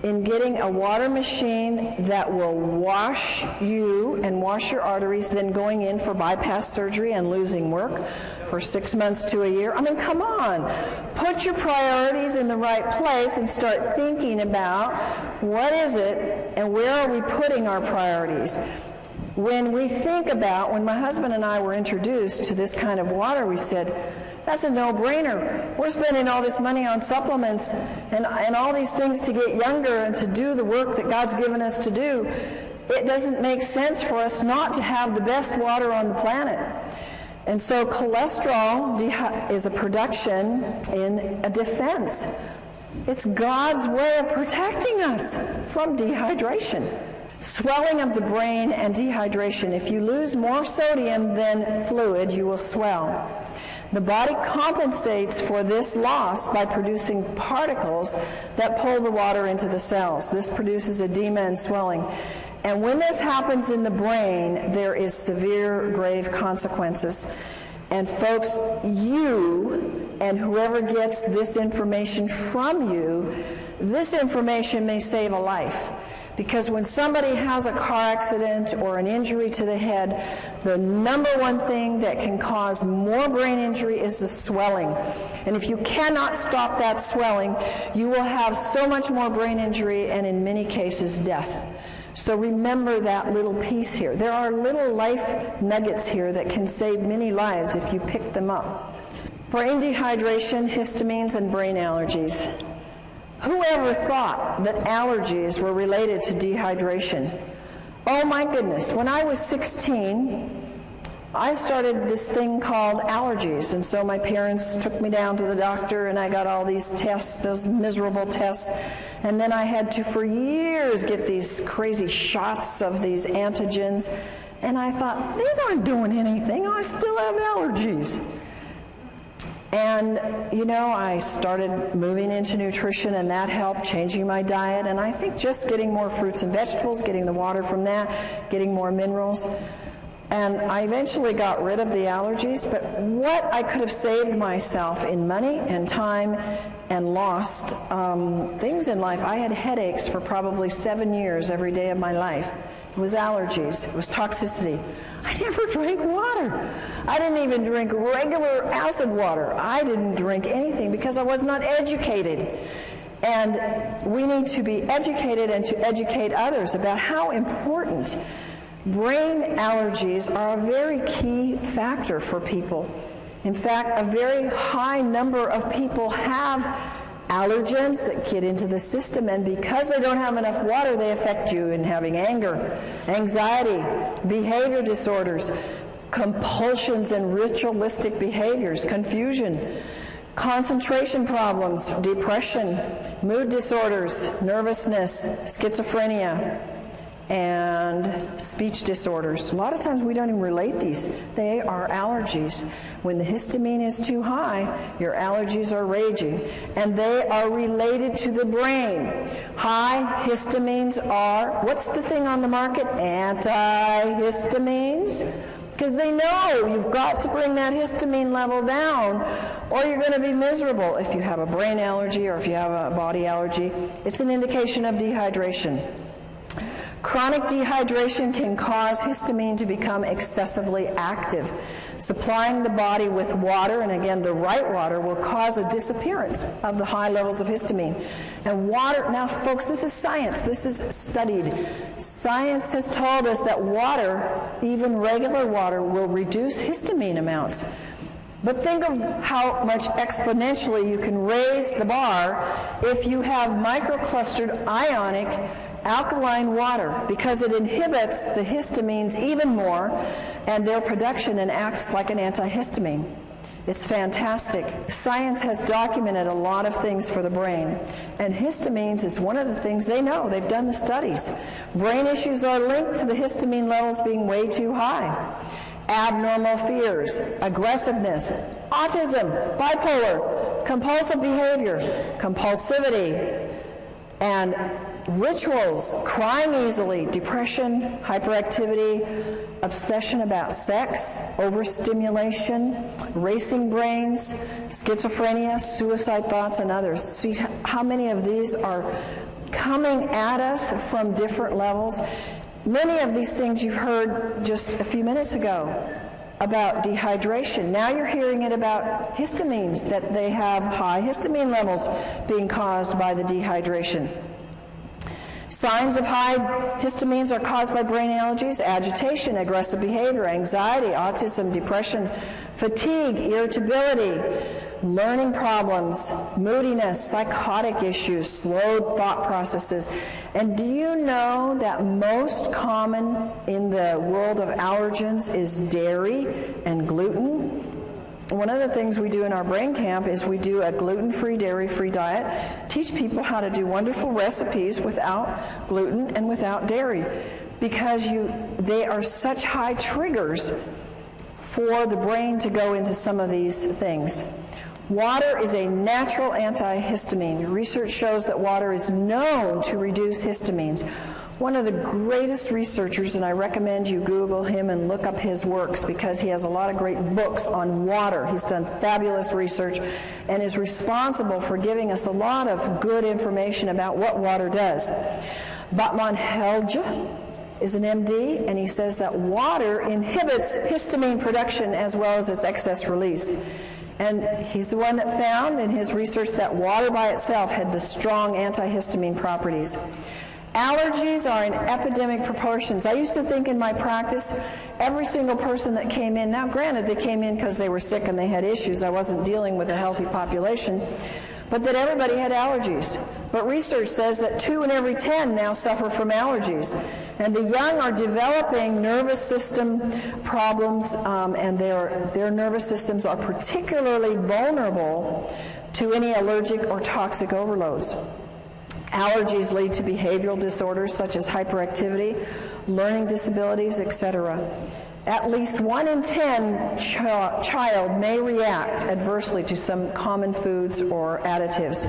in getting a water machine that will wash you and wash your arteries than going in for bypass surgery and losing work for 6 months to a year? I mean, come on. Put your priorities in the right place and start thinking about what is it and where are we putting our priorities. When we think about, when my husband and I were introduced to this kind of water, we said, that's a no-brainer. We're spending all this money on supplements and all these things to get younger and to do the work that God's given us to do. It doesn't make sense for us not to have the best water on the planet. And so cholesterol is a production in a defense. It's God's way of protecting us from dehydration. Swelling of the brain and dehydration. If you lose more sodium than fluid, you will swell. The body compensates for this loss by producing particles that pull the water into the cells. This produces edema and swelling. And when this happens in the brain, there is severe, grave consequences. And folks, you and whoever gets this information from you, this information may save a life. Because when somebody has a car accident or an injury to the head, the number one thing that can cause more brain injury is the swelling. And if you cannot stop that swelling, you will have so much more brain injury and in many cases death. So remember that little piece here. There are little life nuggets here that can save many lives if you pick them up. Brain dehydration, histamines, and brain allergies. Whoever thought that allergies were related to dehydration? Oh my goodness, when I was 16, I started this thing called allergies, and so my parents took me down to the doctor and I got all these tests, those miserable tests, and then I had to for years get these crazy shots of these antigens, and I thought, these aren't doing anything, I still have allergies. And, you know, I started moving into nutrition, and that helped, changing my diet, and I think just getting more fruits and vegetables, getting the water from that, getting more minerals. And I eventually got rid of the allergies, but what I could have saved myself in money and time and lost things in life. I had headaches for probably 7 years every day of my life. It was allergies. It was toxicity. I never drank water. I didn't even drink regular acid water. I didn't drink anything because I was not educated. And we need to be educated and to educate others about how important brain allergies are a very key factor for people. In fact, a very high number of people have allergens that get into the system, and because they don't have enough water, they affect you in having anger, anxiety, behavior disorders, compulsions and ritualistic behaviors, confusion, concentration problems, depression, mood disorders, nervousness, schizophrenia, and speech disorders. A lot of times we don't even relate these. They are allergies. When the histamine is too high, your allergies are raging, and they are related to the brain. High histamines are, what's the thing on the market? Antihistamines. Because they know you've got to bring that histamine level down or you're going to be miserable. If you have a brain allergy or if you have a body allergy, it's an indication of dehydration. Chronic dehydration can cause histamine to become excessively active. Supplying the body with water, and again the right water, will cause a disappearance of the high levels of histamine. And water, now folks, this is science, this is studied. Science has told us that water, even regular water, will reduce histamine amounts. But think of how much exponentially you can raise the bar if you have microclustered ionic alkaline water, because it inhibits the histamines even more and their production and acts like an antihistamine. It's fantastic. Science has documented a lot of things for the brain, and histamines is one of the things they know. They've done the studies. Brain issues are linked to the histamine levels being way too high. Abnormal fears, aggressiveness, autism, bipolar, compulsive behavior, compulsivity, and rituals, crying easily, depression, hyperactivity, obsession about sex, overstimulation, racing brains, schizophrenia, suicide thoughts, and others. See how many of these are coming at us from different levels. Many of these things you've heard just a few minutes ago about dehydration. Now you're hearing it about histamines, that they have high histamine levels being caused by the dehydration. Signs of high histamines are caused by brain allergies, agitation, aggressive behavior, anxiety, autism, depression, fatigue, irritability, learning problems, moodiness, psychotic issues, slowed thought processes. And do you know that most common in the world of allergens is dairy and gluten? One of the things we do in our brain camp is we do a gluten-free, dairy-free diet, teach people how to do wonderful recipes without gluten and without dairy, because they are such high triggers for the brain to go into some of these things. Water is a natural antihistamine. Research shows that water is known to reduce histamines. One of the greatest researchers, and I recommend you Google him and look up his works because he has a lot of great books on water. He's done fabulous research and is responsible for giving us a lot of good information about what water does. Batman Helge is an MD, and he says that water inhibits histamine production as well as its excess release. And he's the one that found in his research that water by itself had the strong antihistamine properties. Allergies are in epidemic proportions. I used to think in my practice, every single person that came in, now granted they came in because they were sick and they had issues, I wasn't dealing with a healthy population, but that everybody had allergies. But research says that 2 in every 10 now suffer from allergies. And the young are developing nervous system problems, and their nervous systems are particularly vulnerable to any allergic or toxic overloads. Allergies lead to behavioral disorders such as hyperactivity, learning disabilities, etc. At least 1 in 10 child may react adversely to some common foods or additives.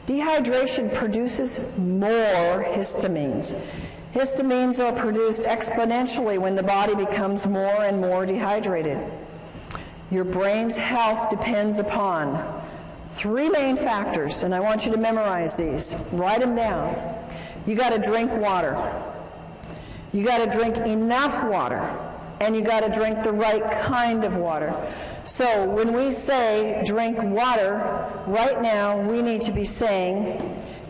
Dehydration produces more histamines. Histamines are produced exponentially when the body becomes more and more dehydrated. Your brain's health depends upon 3 main factors, and I want you to memorize these. Write them down. You got to drink water. You got to drink enough water, and you got to drink the right kind of water. So when we say drink water, right now we need to be saying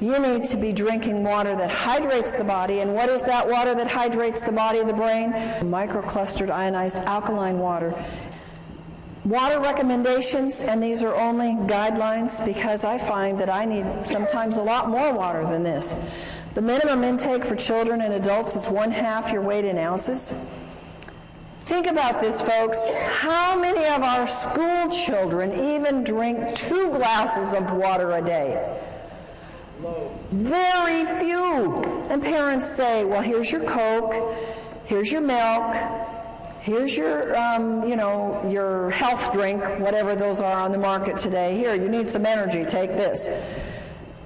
you need to be drinking water that hydrates the body. And what is that water that hydrates the body of the brain? Microclustered ionized alkaline water. Water recommendations, and these are only guidelines because I find that I need sometimes a lot more water than this. The minimum intake for children and adults is 1/2 your weight in ounces. Think about this, folks. How many of our school children even drink 2 glasses of water a day? Very few. And parents say, well, here's your Coke, here's your milk, here's your, your health drink, whatever those are on the market today. Here, you need some energy, take this.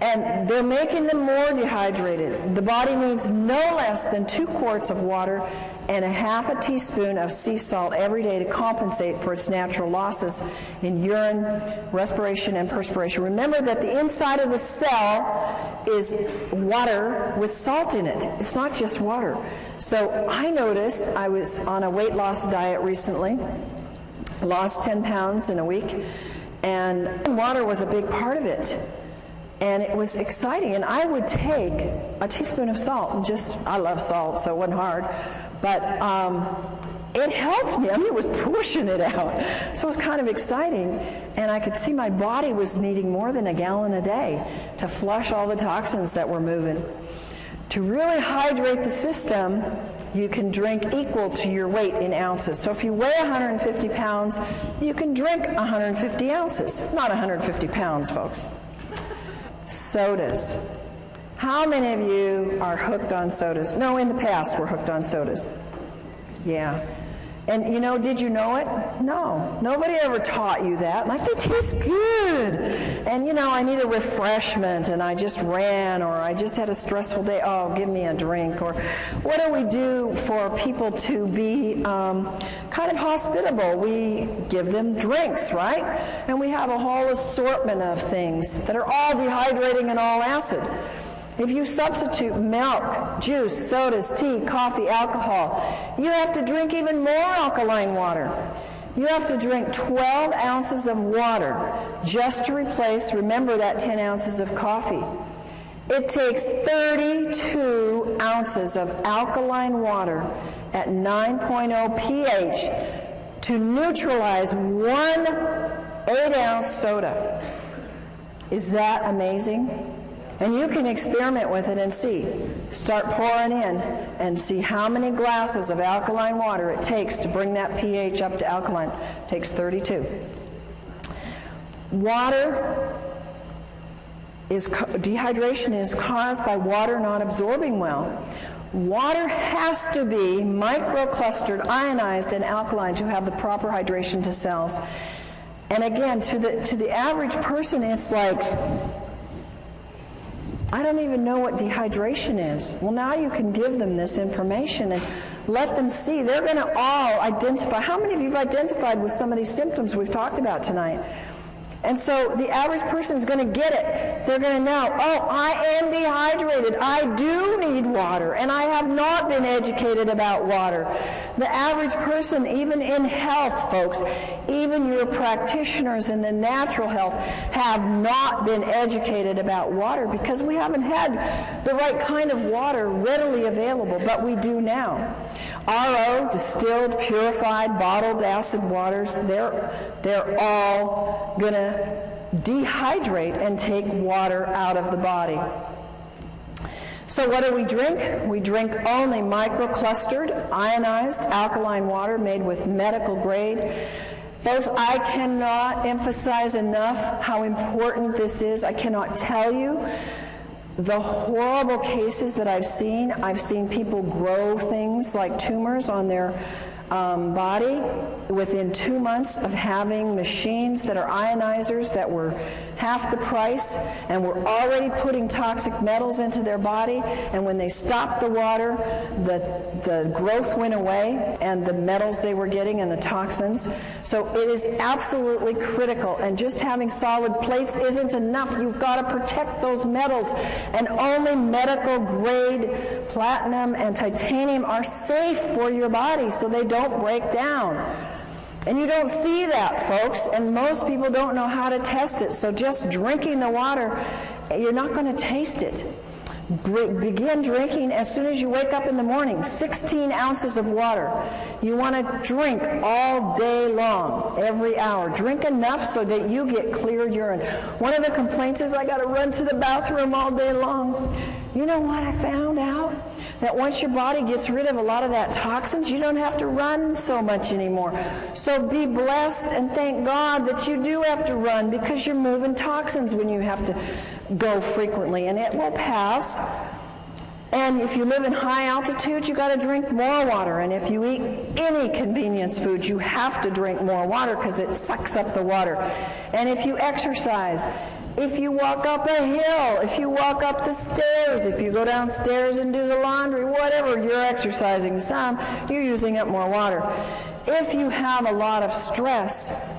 And they're making them more dehydrated. The body needs no less than 2 quarts of water and 1/2 teaspoon of sea salt every day to compensate for its natural losses in urine, respiration, and perspiration. Remember that the inside of the cell is water with salt in it. It's not just water. So I noticed, I was on a weight loss diet recently, lost 10 pounds in a week, and water was a big part of it. And it was exciting. And I would take a teaspoon of salt and I love salt, so it wasn't hard. But it helped me. I mean, it was pushing it out. So it was kind of exciting. And I could see my body was needing more than a gallon a day to flush all the toxins that were moving. To really hydrate the system, you can drink equal to your weight in ounces. So if you weigh 150 pounds, you can drink 150 ounces. Not 150 pounds, folks. Sodas. How many of you are hooked on sodas? No, in the past we're hooked on sodas. Yeah. And did you know it? No. Nobody ever taught you that. Like, they taste good. And I need a refreshment, and I just ran, or I just had a stressful day. Oh, give me a drink. Or what do we do for people to be kind of hospitable? We give them drinks, right? And we have a whole assortment of things that are all dehydrating and all acid. If you substitute milk, juice, sodas, tea, coffee, alcohol, you have to drink even more alkaline water. You have to drink 12 ounces of water just to replace, remember, that 10 ounces of coffee. It takes 32 ounces of alkaline water at 9.0 pH to neutralize 1 8-ounce soda. Is that amazing? And you can experiment with it and see. Start pouring in and see how many glasses of alkaline water it takes to bring that pH up to alkaline. It takes 32. Dehydration is caused by water not absorbing well. Water has to be microclustered, ionized, and alkaline to have the proper hydration to cells. And again, to the average person, it's like, I don't even know what dehydration is. Well, now you can give them this information and let them see. They're going to all identify. How many of you have identified with some of these symptoms we've talked about tonight? And so the average person is going to get it. They're going to know, oh, I am dehydrated. I do need water, and I have not been educated about water. The average person, even in health, folks, even your practitioners in the natural health, have not been educated about water because we haven't had the right kind of water readily available, but we do now. RO, distilled, purified, bottled acid waters, they're all going to dehydrate and take water out of the body. So what do we drink? We drink only microclustered, ionized, alkaline water made with medical grade. Folks, I cannot emphasize enough how important this is. I cannot tell you the horrible cases that I've seen. I've seen people grow things like tumors on their body within 2 months of having machines that are ionizers that were half the price and were already putting toxic metals into their body, and when they stopped the water, the growth went away and the metals they were getting and the toxins. So it is absolutely critical, and just having solid plates isn't enough. You've got to protect those metals, and only medical grade platinum and titanium are safe for your body so they don't break down. And you don't see that, folks, and most people don't know how to test it. So just drinking the water, you're not going to taste it. Begin drinking as soon as you wake up in the morning, 16 ounces of water. You want to drink all day long, every hour. Drink enough so that you get clear urine. One of the complaints is, I got to run to the bathroom all day long. You know what I found out? That once your body gets rid of a lot of that toxins, you don't have to run so much anymore. So be blessed and thank God that you do have to run, because you're moving toxins when you have to go frequently, and it will pass. And if you live in high altitude, you got to drink more water. And if you eat any convenience food, you have to drink more water because it sucks up the water. And if you exercise, if you walk up a hill, if you walk up the stairs, if you go downstairs and do the laundry, whatever, you're exercising some, you're using up more water. If you have a lot of stress,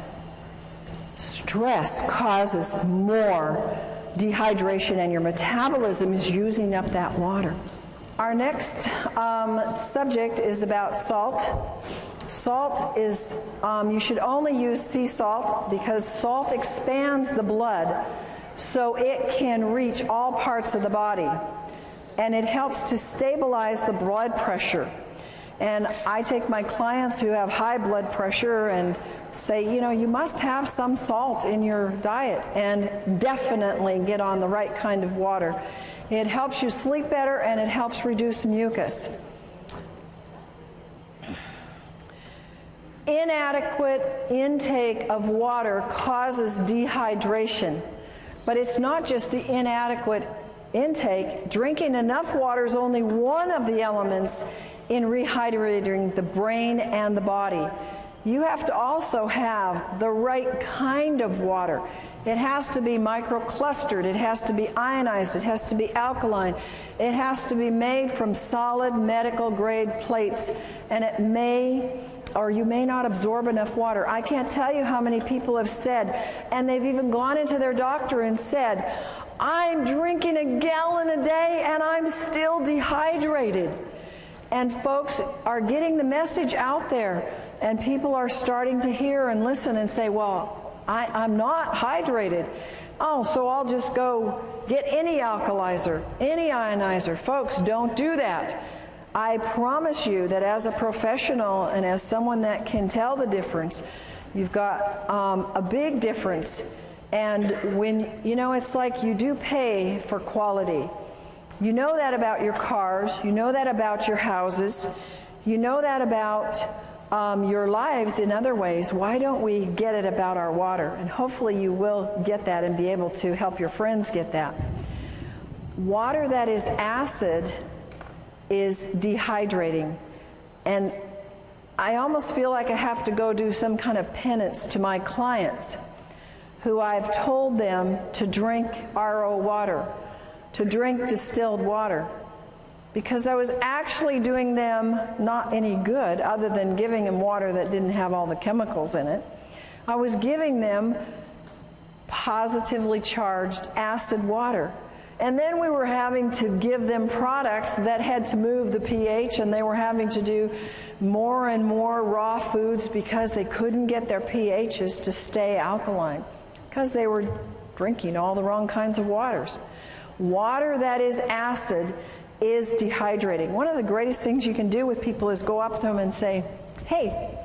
stress causes more dehydration, and your metabolism is using up that water. Our next subject is about salt. Salt is, you should only use sea salt because salt expands the blood so it can reach all parts of the body, and it helps to stabilize the blood pressure. And I take my clients who have high blood pressure and say, you know, you must have some salt in your diet, and definitely get on the right kind of water. It helps you sleep better, and it helps reduce mucus. Inadequate intake of water causes dehydration, but it's not just the inadequate intake. Drinking enough water is only one of the elements in rehydrating the brain and the body. You have to also have the right kind of water. It has to be microclustered, it has to be ionized, it has to be alkaline, it has to be made from solid medical grade plates, and it may or you may not absorb enough water. I can't tell you how many people have said, and they've even gone into their doctor and said, I'm drinking a gallon a day and I'm still dehydrated. And folks are getting the message out there, and people are starting to hear and listen and say, well, I'm not hydrated. Oh, so I'll just go get any alkalizer, any ionizer. Folks, don't do that. I promise you that as a professional and as someone that can tell the difference, you've got a big difference. And when, you know, it's like you do pay for quality. You know that about your cars, you know that about your houses, you know that about your lives in other ways. Why don't we get it about our water? And hopefully you will get that and be able to help your friends get that. Water that is acid is dehydrating. And I almost feel like I have to go do some kind of penance to my clients who I've told them to drink RO water, to drink distilled water, because I was actually doing them not any good other than giving them water that didn't have all the chemicals in it. I was giving them positively charged acid water. And then we were having to give them products that had to move the pH, and they were having to do more and more raw foods because they couldn't get their pHs to stay alkaline, because they were drinking all the wrong kinds of waters. Water that is acid is dehydrating. One of the greatest things you can do with people is go up to them and say, hey,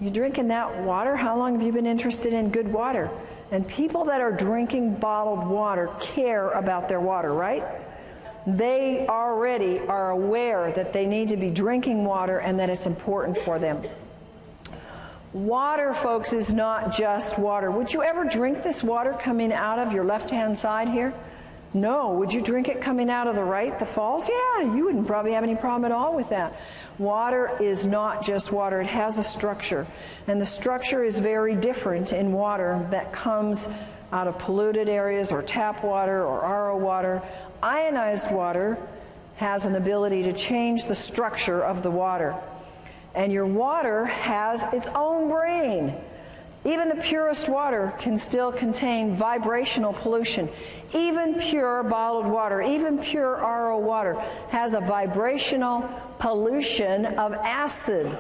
you drinking that water? How long have you been interested in good water? And people that are drinking bottled water care about their water, right? They already are aware that they need to be drinking water and that it's important for them. Water, folks, is not just water. Would you ever drink this water coming out of your left-hand side here? No. Would you drink it coming out of the right, the falls? Yeah, you wouldn't probably have any problem at all with that. Water is not just water. It has a structure. And the structure is very different in water that comes out of polluted areas or tap water or RO water. Ionized water has an ability to change the structure of the water. And your water has its own brain. Even the purest water can still contain vibrational pollution. Even pure bottled water, even pure RO water has a vibrational pollution of acid.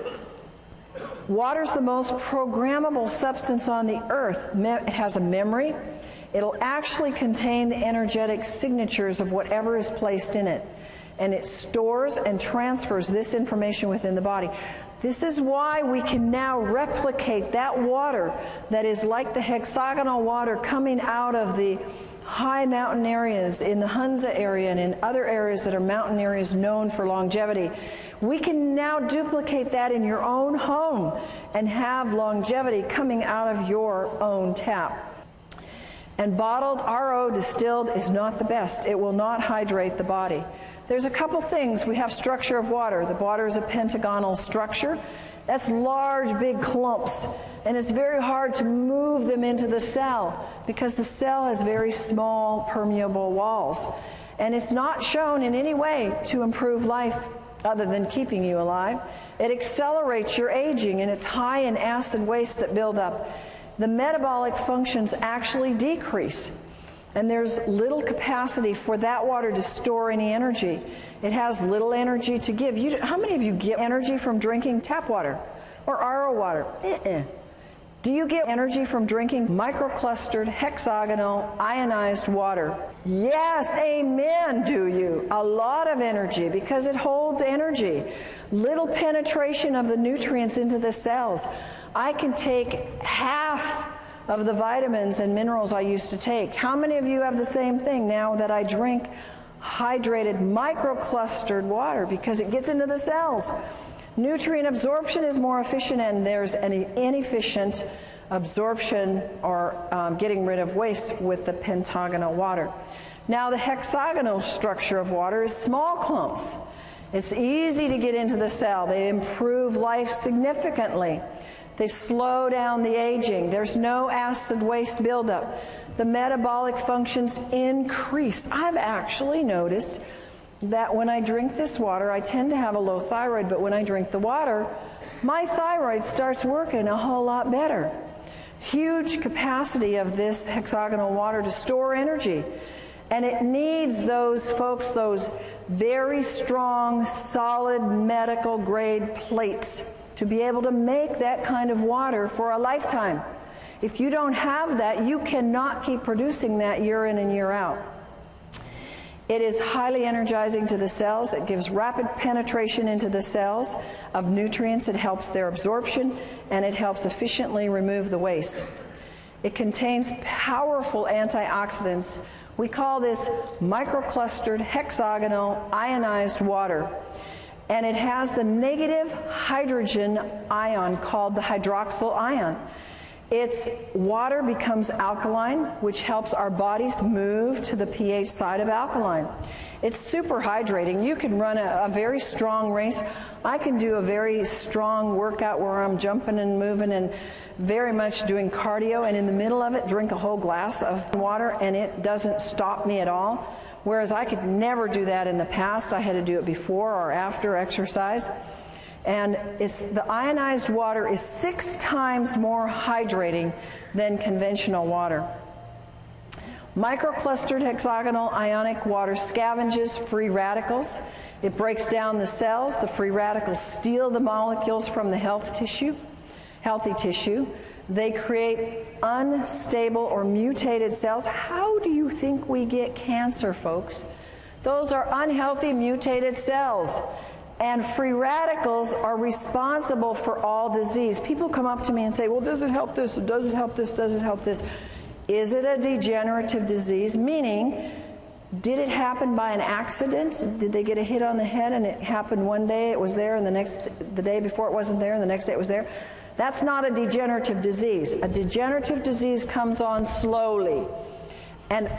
Water's the most programmable substance on the earth. It has a memory. It'll actually contain the energetic signatures of whatever is placed in it. And it stores and transfers this information within the body. This is why we can now replicate that water that is like the hexagonal water coming out of the high mountain areas in the Hunza area and in other areas that are mountain areas known for longevity. We can now duplicate that in your own home and have longevity coming out of your own tap. And bottled RO distilled is not the best. It will not hydrate the body. There's a couple things. We have structure of water. The water is a pentagonal structure. That's large, big clumps. And it's very hard to move them into the cell because the cell has very small, permeable walls. And it's not shown in any way to improve life other than keeping you alive. It accelerates your aging, and it's high in acid waste that build up. The metabolic functions actually decrease. And there's little capacity for that water to store any energy. It has little energy to give. How many of you get energy from drinking tap water or RO water? Do you get energy from drinking microclustered, hexagonal, ionized water? Yes, amen, do you? A lot of energy because it holds energy. Little penetration of the nutrients into the cells. I can take half of the vitamins and minerals I used to take. How many of you have the same thing now that I drink hydrated, microclustered water because it gets into the cells? Nutrient absorption is more efficient, and there's an inefficient absorption or getting rid of waste with the pentagonal water. Now the hexagonal structure of water is small clumps. It's easy to get into the cell. They improve life significantly. They slow down the aging. There's no acid waste buildup. The metabolic functions increase. I've actually noticed that when I drink this water, I tend to have a low thyroid, but when I drink the water, my thyroid starts working a whole lot better. Huge capacity of this hexagonal water to store energy. And it needs those folks, those very strong, solid medical grade plates to be able to make that kind of water for a lifetime. If you don't have that, you cannot keep producing that year in and year out. It is highly energizing to the cells. It gives rapid penetration into the cells of nutrients. It helps their absorption, and it helps efficiently remove the waste. It contains powerful antioxidants. We call this microclustered, hexagonal, ionized water. And it has the negative hydrogen ion called the hydroxyl ion. Its water becomes alkaline, which helps our bodies move to the pH side of alkaline. It's super hydrating. You can run a very strong race. I can do a very strong workout where I'm jumping and moving and very much doing cardio, and in the middle of it drink a whole glass of water, and it doesn't stop me at all. Whereas I could never do that in the past. I had to do it before or after exercise. And the ionized water is 6 times more hydrating than conventional water. Microclustered hexagonal ionic water scavenges free radicals. It breaks down the cells. The free radicals steal the molecules from the healthy tissue. They create unstable or mutated cells. How do you think we get cancer, folks? Those are unhealthy, mutated cells. And free radicals are responsible for all disease. People come up to me and say, well, does it help this? Does it help this? Does it help this? Is it a degenerative disease? Meaning, did it happen by an accident? Did they get a hit on the head and it happened one day, it was there, and the day before it wasn't there, and the next day it was there? That's not a degenerative disease. A degenerative disease comes on slowly. And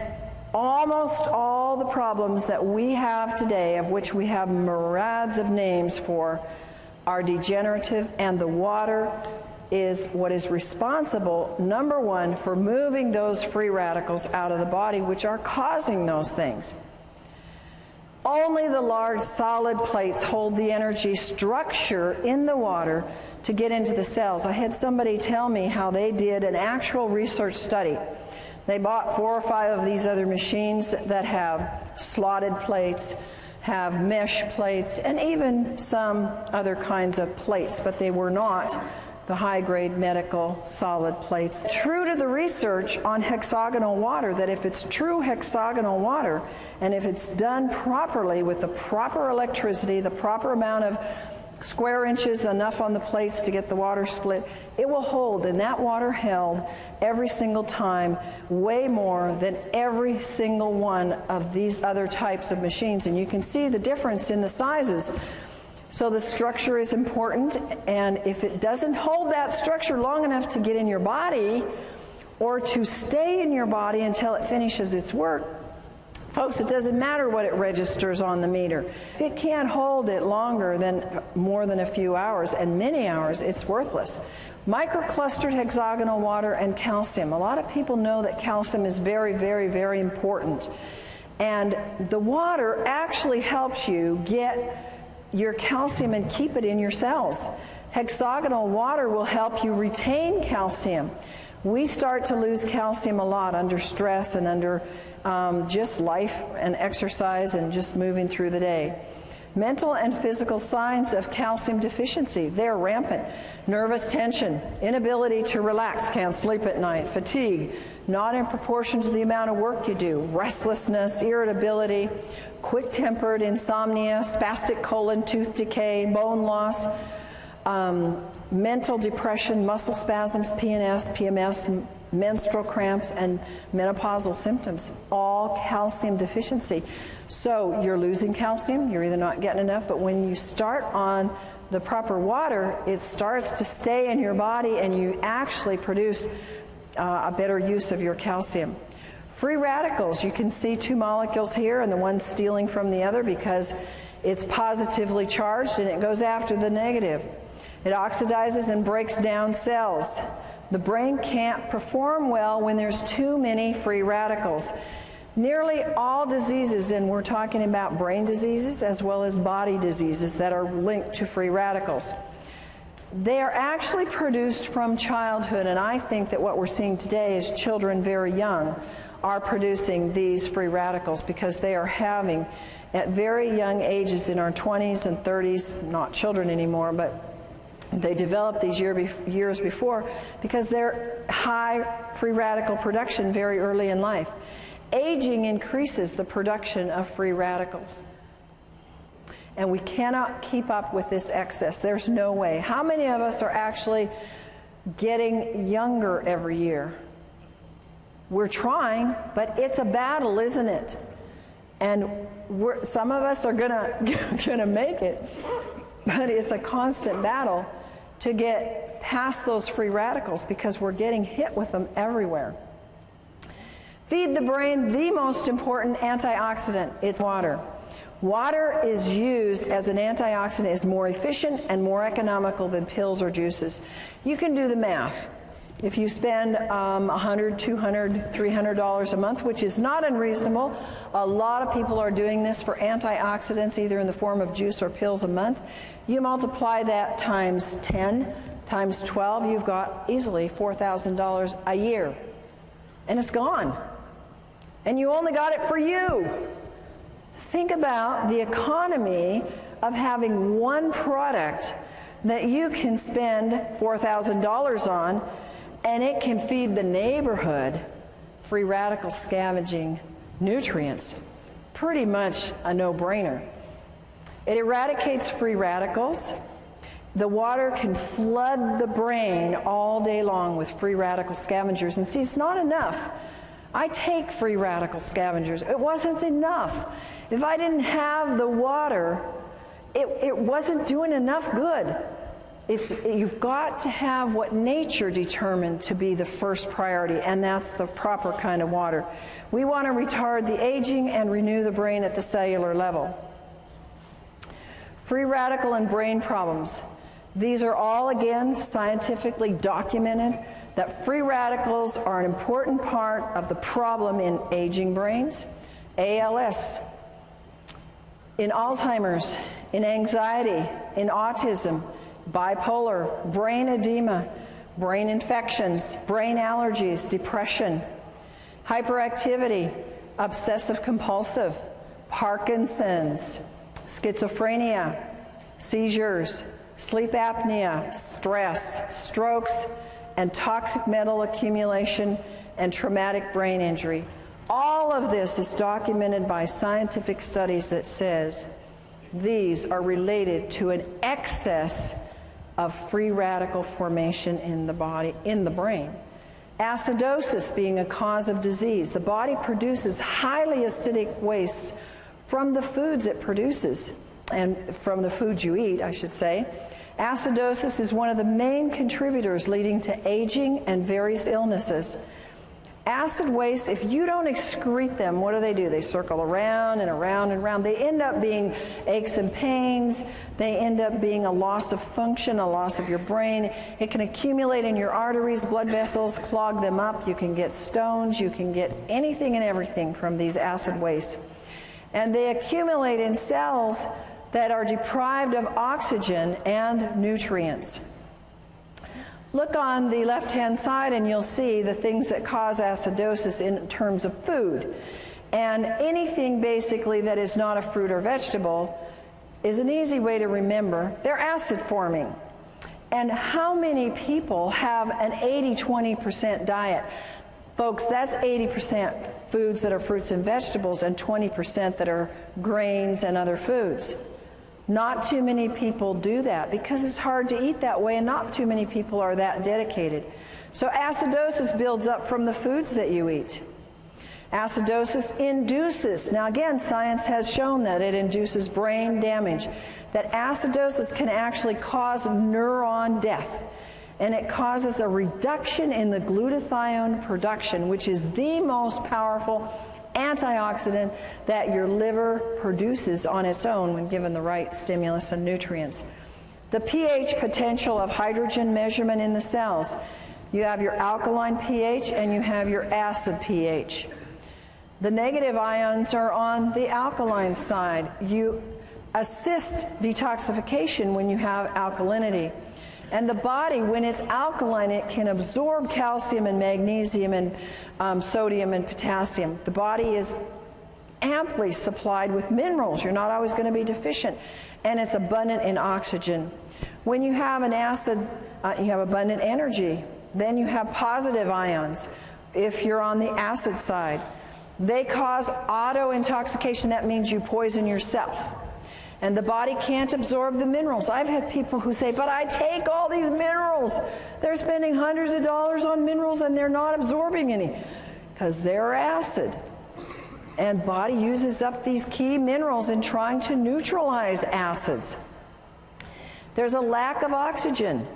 almost all the problems that we have today, of which we have myriads of names for, are degenerative, and the water is what is responsible, number one, for moving those free radicals out of the body, which are causing those things. Only the large solid plates hold the energy structure in the water to get into the cells. I had somebody tell me how they did an actual research study. They bought 4 or 5 of these other machines that have slotted plates, have mesh plates, and even some other kinds of plates, but they were not the high-grade medical solid plates. True to the research on hexagonal water, that if it's true hexagonal water, and if it's done properly with the proper electricity, the proper amount of square inches, enough on the plates to get the water split, it will hold, and that water held every single time way more than every single one of these other types of machines. And you can see the difference in the sizes. So the structure is important, and if it doesn't hold that structure long enough to get in your body or to stay in your body until it finishes its work, folks, it doesn't matter what it registers on the meter. If it can't hold it longer than more than a few hours, and many hours, it's worthless. Microclustered hexagonal water and calcium. A lot of people know that calcium is very, very, very important. And the water actually helps you get your calcium and keep it in your cells. Hexagonal water will help you retain calcium. We start to lose calcium a lot under stress and under just life and exercise and just moving through the day. Mental and physical signs of calcium deficiency, they're rampant. Nervous tension, inability to relax, can't sleep at night, fatigue, not in proportion to the amount of work you do, restlessness, irritability, quick-tempered, insomnia, spastic colon, tooth decay, bone loss, mental depression, muscle spasms, PNS, PMS, menstrual cramps, and menopausal symptoms, all calcium deficiency. So you're losing calcium, you're either not getting enough, but when you start on the proper water, it starts to stay in your body and you actually produce a better use of your calcium. Free radicals, you can see 2 molecules here and the one stealing from the other because it's positively charged and it goes after the negative. It oxidizes and breaks down cells. The brain can't perform well when there's too many free radicals. Nearly all diseases, and we're talking about brain diseases as well as body diseases that are linked to free radicals, they are actually produced from childhood, and I think that what we're seeing today is children very young are producing these free radicals because they are having, at very young ages in our 20s and 30s, not children anymore, but they developed these years before because they're high free radical production very early in life. Aging increases the production of free radicals. And we cannot keep up with this excess. There's no way. How many of us are actually getting younger every year? We're trying, but it's a battle, isn't it? And some of us are gonna make it, but it's a constant battle to get past those free radicals because we're getting hit with them everywhere. Feed the brain the most important antioxidant, it's water. Water is used as an antioxidant, is more efficient and more economical than pills or juices. You can do the math. If you spend $100, $200, $300 a month, which is not unreasonable, a lot of people are doing this for antioxidants, either in the form of juice or pills a month. You multiply that times 10, times 12, you've got easily $4,000 a year. And it's gone. And you only got it for you. Think about the economy of having one product that you can spend $4,000 on, and it can feed the neighborhood free radical scavenging nutrients. It's pretty much a no-brainer. It eradicates free radicals. The water can flood the brain all day long with free radical scavengers. And see, it's not enough. I take free radical scavengers. It wasn't enough. If I didn't have the water, it wasn't doing enough good. You've got to have what nature determined to be the first priority, and that's the proper kind of water. We want to retard the aging and renew the brain at the cellular level. Free radical and brain problems. These are all, again, scientifically documented that free radicals are an important part of the problem in aging brains, ALS, in Alzheimer's, in anxiety, in autism, bipolar, brain edema, brain infections, brain allergies, depression, hyperactivity, obsessive compulsive, Parkinson's, schizophrenia, seizures, sleep apnea, stress, strokes, and toxic metal accumulation and traumatic brain injury. All of this is documented by scientific studies that says these are related to an excess of free radical formation in the body, in the brain. Acidosis being a cause of disease. The body produces highly acidic wastes from the foods it produces, and from the foods you eat, I should say. Acidosis is one of the main contributors leading to aging and various illnesses. Acid wastes, if you don't excrete them, what do? They circle around and around and around. They end up being aches and pains. They end up being a loss of function, a loss of your brain. It can accumulate in your arteries, blood vessels, clog them up. You can get stones. You can get anything and everything from these acid wastes. And they accumulate in cells that are deprived of oxygen and nutrients. Look on the left-hand side and you'll see the things that cause acidosis in terms of food. And anything basically that is not a fruit or vegetable is an easy way to remember. They're acid forming. And how many people have an 80-20% diet? Folks, that's 80% foods that are fruits and vegetables and 20% that are grains and other foods. Not too many people do that because it's hard to eat that way, and not too many people are that dedicated. So acidosis builds up from the foods that you eat. Acidosis induces, now again, science has shown that it induces brain damage, that acidosis can actually cause neuron death, and it causes a reduction in the glutathione production, which is the most powerful antioxidant that your liver produces on its own when given the right stimulus and nutrients. The pH potential of hydrogen measurement in the cells. You have your alkaline pH and you have your acid pH. The negative ions are on the alkaline side. You assist detoxification when you have alkalinity. And the body, when it's alkaline, it can absorb calcium and magnesium and sodium and potassium. The body is amply supplied with minerals. You're not always going to be deficient. And it's abundant in oxygen. When you have an acid, you have abundant energy. Then you have positive ions. If you're on the acid side, they cause auto-intoxication. That means you poison yourself. And the body can't absorb the minerals. I've had people who say, but I take all these minerals. They're spending hundreds of dollars on minerals and they're not absorbing any because they're acid. And body uses up these key minerals in trying to neutralize acids. There's a lack of oxygen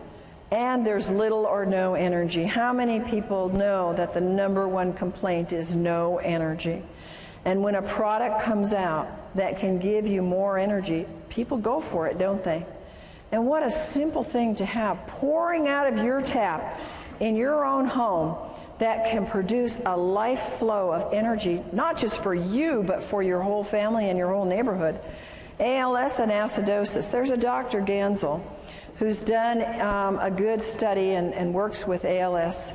and there's little or no energy. How many people know that the #1 complaint is no energy? And when a product comes out that can give you more energy, people go for it, don't they? And what a simple thing to have pouring out of your tap in your own home that can produce a life flow of energy, not just for you, but for your whole family and your whole neighborhood. ALS and acidosis. There's a Dr. Gansel who's done a good study and works with ALS.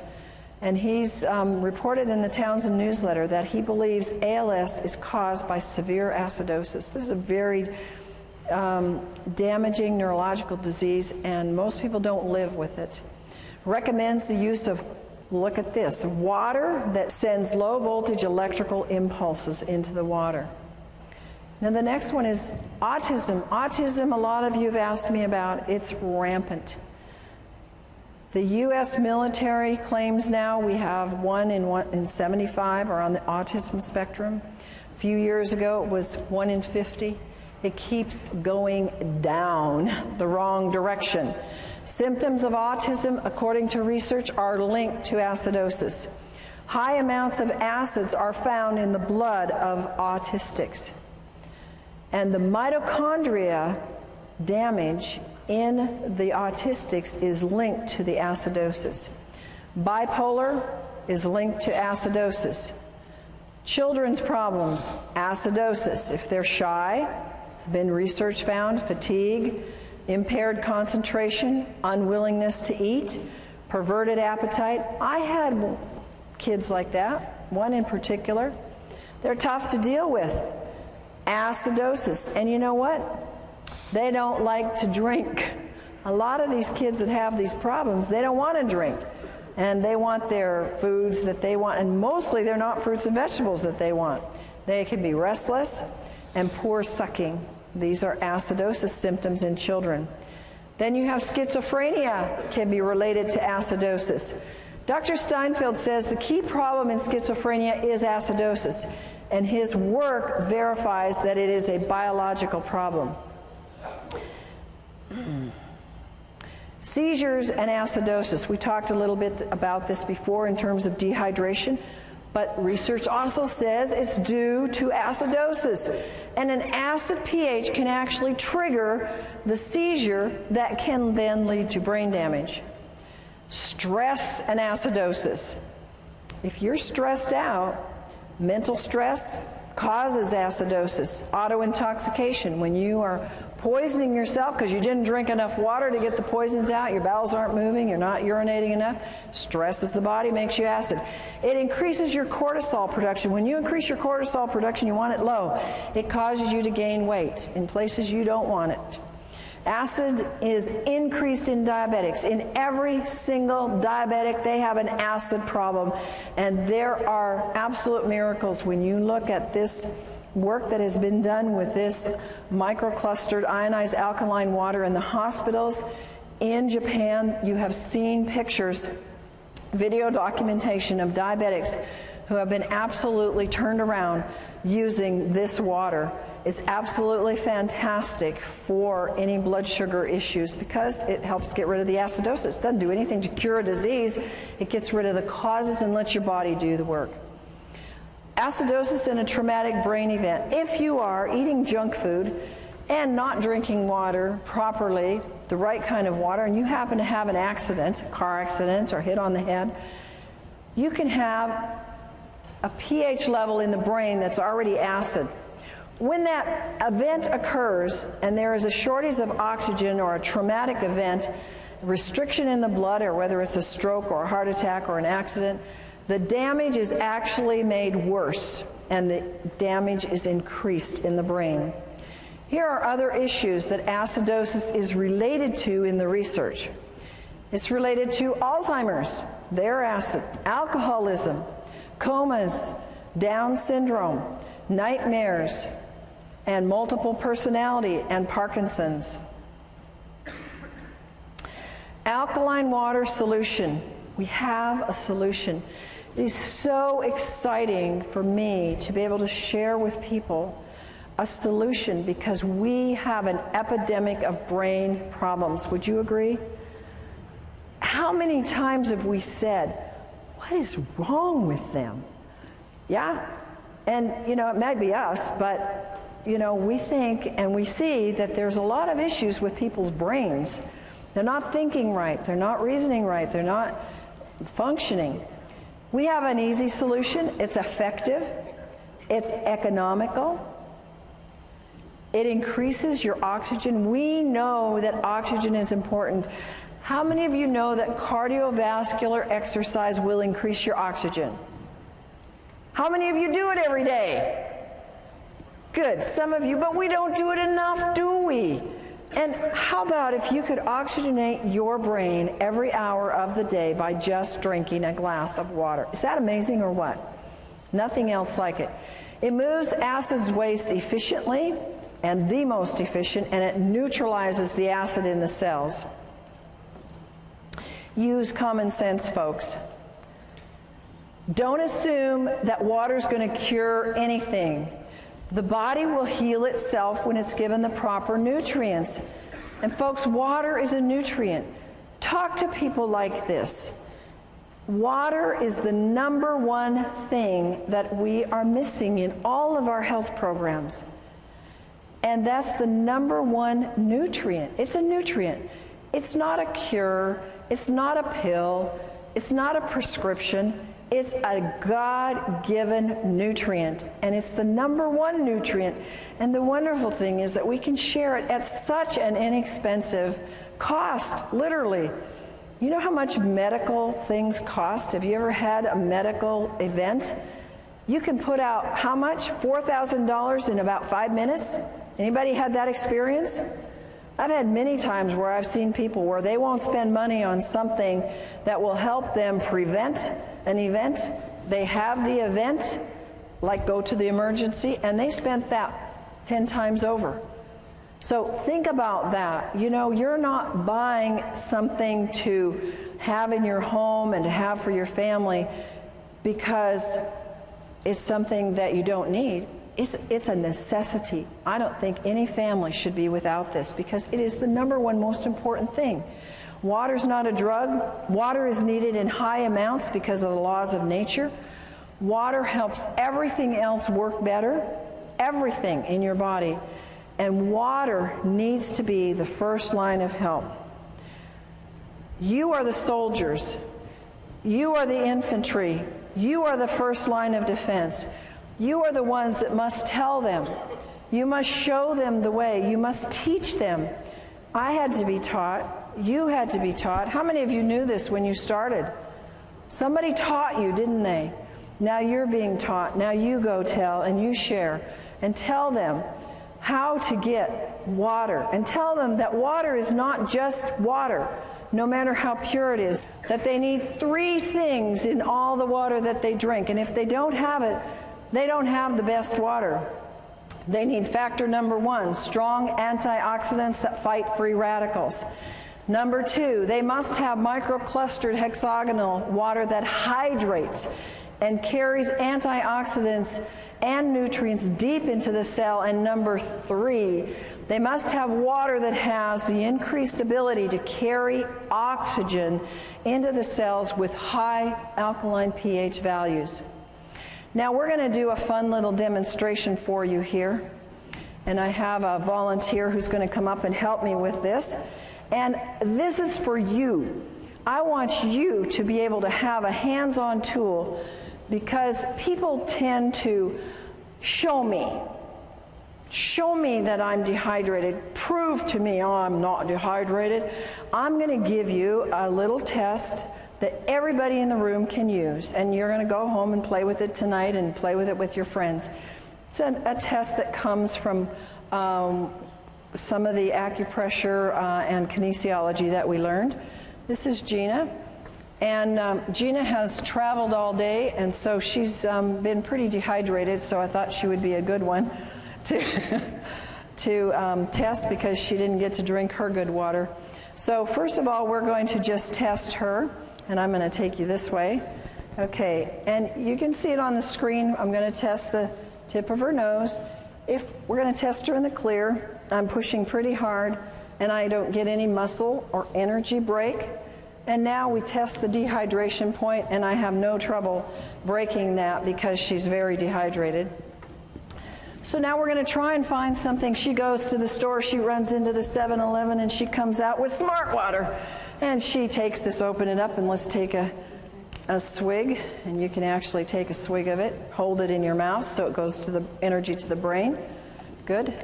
And he's reported in the Townsend newsletter that he believes ALS is caused by severe acidosis. This is a very damaging neurological disease, and most people don't live with it. Recommends the use of, look at this, water that sends low voltage electrical impulses into the water. Now the next one is autism. Autism, a lot of you have asked me about. It's rampant. The U.S. military claims now we have 1 in 75 are on the autism spectrum. A few years ago it was 1 in 50. It keeps going down the wrong direction. Symptoms of autism, according to research, are linked to acidosis. High amounts of acids are found in the blood of autistics. And the mitochondria damage in the autistics is linked to the acidosis. Bipolar is linked to acidosis. Children's problems, acidosis. If they're shy, there's been research found, fatigue, impaired concentration, unwillingness to eat, perverted appetite. I had kids like that, one in particular. They're tough to deal with. Acidosis. And you know what? They don't like to drink. A lot of these kids that have these problems, they don't want to drink. And they want their foods that they want, and mostly they're not fruits and vegetables that they want. They can be restless and poor sucking. These are acidosis symptoms in children. Then you have schizophrenia, can be related to acidosis. Dr. Steinfeld says the key problem in schizophrenia is acidosis, and his work verifies that it is a biological problem. Seizures and acidosis. We talked a little bit about this before in terms of dehydration, but research also says it's due to acidosis. And an acid pH can actually trigger the seizure that can then lead to brain damage. Stress and acidosis. If you're stressed out, mental stress causes acidosis. Autointoxication, when you are poisoning yourself because you didn't drink enough water to get the poisons out, your bowels aren't moving, you're not urinating enough, stresses the body, makes you acid. It increases your cortisol production. When you increase your cortisol production, you want it low. It causes you to gain weight in places you don't want it. Acid is increased in diabetics. In every single diabetic, they have an acid problem. And there are absolute miracles when you look at this work that has been done with this microclustered ionized alkaline water in the hospitals. In Japan, you have seen pictures, video documentation of diabetics who have been absolutely turned around using this water. It's absolutely fantastic for any blood sugar issues because it helps get rid of the acidosis. It doesn't do anything to cure a disease. It gets rid of the causes and lets your body do the work. Acidosis in a traumatic brain event. If you are eating junk food and not drinking water properly, the right kind of water, and you happen to have an accident, a car accident or hit on the head, you can have a pH level in the brain that's already acid. When that event occurs and there is a shortage of oxygen or a traumatic event, restriction in the blood, or whether it's a stroke or a heart attack or an accident, the damage is actually made worse and the damage is increased in the brain. Here are other issues that acidosis is related to in the research. It's related to Alzheimer's, their acid, alcoholism, comas, Down syndrome, nightmares, and multiple personality and Parkinson's. Alkaline water solution. We have a solution. It is so exciting for me to be able to share with people a solution because we have an epidemic of brain problems. Would you agree? How many times have we said, what is wrong with them? Yeah, and you know, it might be us, but you know, we think and we see that there's a lot of issues with people's brains. They're not thinking right, they're not reasoning right, they're not functioning. We have an easy solution. It's effective, it's economical, it increases your oxygen. We know that oxygen is important. How many of you know that cardiovascular exercise will increase your oxygen? How many of you do it every day? Good, some of you, but we don't do it enough, do we? And how about if you could oxygenate your brain every hour of the day by just drinking a glass of water? Is that amazing or what? Nothing else like it. It moves acids waste efficiently, and the most efficient, and it neutralizes the acid in the cells. Use common sense, folks. Don't assume that water is going to cure anything. The body will heal itself when it's given the proper nutrients. And folks, water is a nutrient. Talk to people like this. Water is the number one thing that we are missing in all of our health programs. And that's the number one nutrient. It's a nutrient. It's not a cure. It's not a pill. It's not a prescription. It's a God-given nutrient. And it's the number one nutrient. And the wonderful thing is that we can share it at such an inexpensive cost, literally. You know how much medical things cost? Have you ever had a medical event? You can put out how much? $4,000 in about 5 minutes? Anybody had that experience? I've had many times where I've seen people where they won't spend money on something that will help them prevent an event. They have the event, like go to the emergency, and they spent that 10 times over. So think about that. You know, you're not buying something to have in your home and to have for your family because it's something that you don't need. It's a necessity. I don't think any family should be without this because it is the number one most important thing. Water's not a drug. Water is needed in high amounts because of the laws of nature. Water helps everything else work better, everything in your body. And water needs to be the first line of help. You are the soldiers. You are the infantry. You are the first line of defense. You are the ones that must tell them. You must show them the way. You must teach them. I had to be taught. You had to be taught. How many of you knew this when you started? Somebody taught you, didn't they? Now you're being taught. Now you go tell and you share and tell them how to get water. And tell them that water is not just water, no matter how pure it is. That they need 3 things in all the water that they drink. And if they don't have it, they don't have the best water. They need factor number 1, strong antioxidants that fight free radicals. Number 2, they must have microclustered hexagonal water that hydrates and carries antioxidants and nutrients deep into the cell. And number 3, they must have water that has the increased ability to carry oxygen into the cells with high alkaline pH values. Now we're going to do a fun little demonstration for you here. And I have a volunteer who's going to come up and help me with this. And this is for you. I want you to be able to have a hands-on tool because people tend to show me that I'm dehydrated. Prove to me, oh, I'm not dehydrated. I'm going to give you a little test that everybody in the room can use, and you're going to go home and play with it tonight and play with it with your friends. It's a test that comes from some of the acupressure and kinesiology that we learned. This is Gina, and Gina has traveled all day, and so she's been pretty dehydrated, so I thought she would be a good one to test because she didn't get to drink her good water. So first of all, we're going to just test her. And I'm going to take you this way. Okay, and you can see it on the screen. I'm going to test the tip of her nose. If we're going to test her in the clear, I'm pushing pretty hard, and I don't get any muscle or energy break. And now we test the dehydration point, and I have no trouble breaking that because she's very dehydrated. So now we're going to try and find something. She goes to the store, she runs into the 7-Eleven, and she comes out with Smart Water. And she takes this, open it up, and let's take a swig. And you can actually take a swig of it, hold it in your mouth so it goes to the energy to the brain. Good.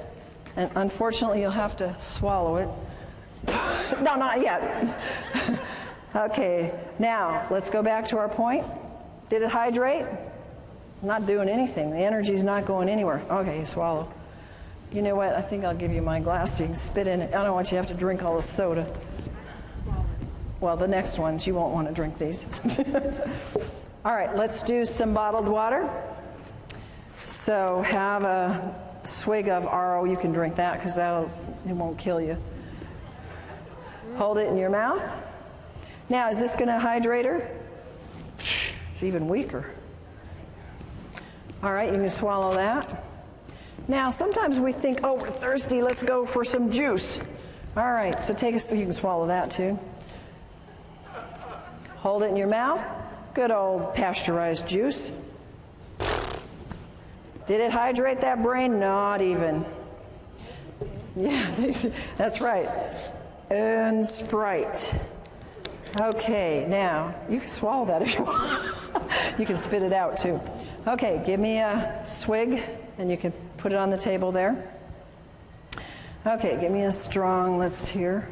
And unfortunately, you'll have to swallow it. No, not yet. Okay, now let's go back to our point. Did it hydrate? Not doing anything. The energy's not going anywhere. Okay, you swallow. You know what? I think I'll give you my glass so you can spit in it. I don't want you to have to drink all the soda. Well, the next ones, you won't want to drink these. All right, let's do some bottled water. So have a swig of RO. You can drink that because it won't kill you. Hold it in your mouth. Now, is this going to hydrate her? It's even weaker. All right, you can swallow that. Now, sometimes we think, oh, we're thirsty, let's go for some juice. All right, so take a, so you can swallow that too. Hold it in your mouth. Good old pasteurized juice. Did it hydrate that brain? Not even. Yeah, that's right. And Sprite. Okay, now, you can swallow that if you want. You can spit it out too. Okay, give me a swig, and you can put it on the table there. Okay, give me a strong, let's hear.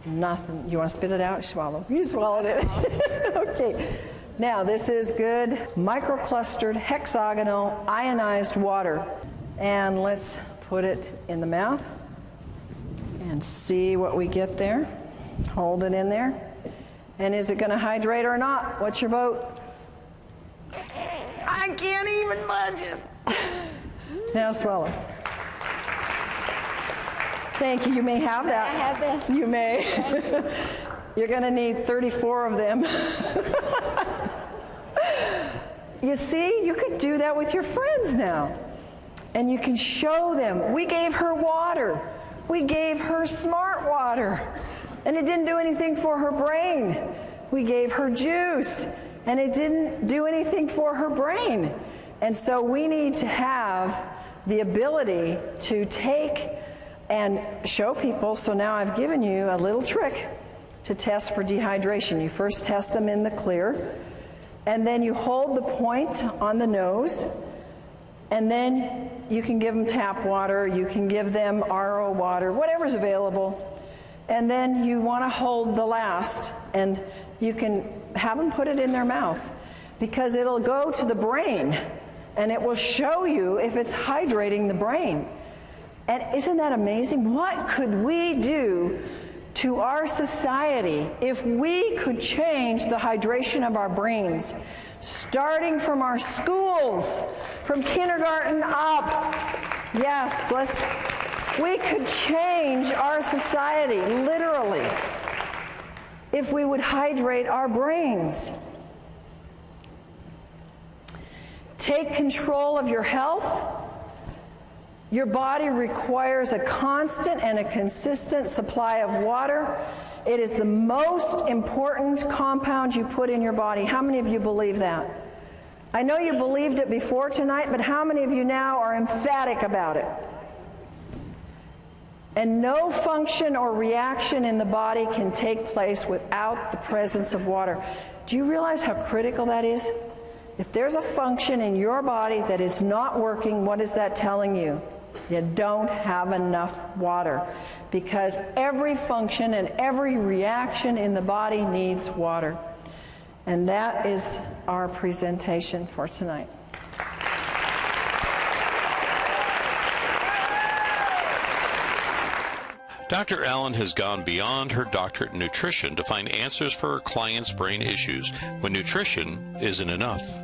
Nothing. You want to spit it out? Swallow. You swallowed it. Okay. Now, this is good microclustered hexagonal ionized water. And let's put it in the mouth and see what we get there. Hold it in there. And is it going to hydrate or not? What's your vote? I can't even budge it. Now swallow. Thank you. You may have that. I have this. You may. You're going to need 34 of them. You see, you could do that with your friends now. And you can show them. We gave her water. We gave her smart water. And it didn't do anything for her brain. We gave her juice. And it didn't do anything for her brain. And so we need to have the ability to take and show people. So now I've given you a little trick to test for dehydration. You first test them in the clear, and then you hold the point on the nose, and then you can give them tap water, you can give them RO water, whatever's available, and then you want to hold the last, and you can have them put it in their mouth, because it'll go to the brain, and it will show you if it's hydrating the brain. And isn't that amazing? What could we do to our society if we could change the hydration of our brains, starting from our schools, from kindergarten up? Yes, we could change our society, literally, if we would hydrate our brains. Take control of your health. Your body requires a constant and a consistent supply of water. It is the most important compound you put in your body. How many of you believe that? I know you believed it before tonight, but how many of you now are emphatic about it? And no function or reaction in the body can take place without the presence of water. Do you realize how critical that is? If there's a function in your body that is not working, what is that telling you? You don't have enough water, because every function and every reaction in the body needs water. And that is our presentation for tonight. Dr. Allen has gone beyond her doctorate in nutrition to find answers for her clients' brain issues when nutrition isn't enough.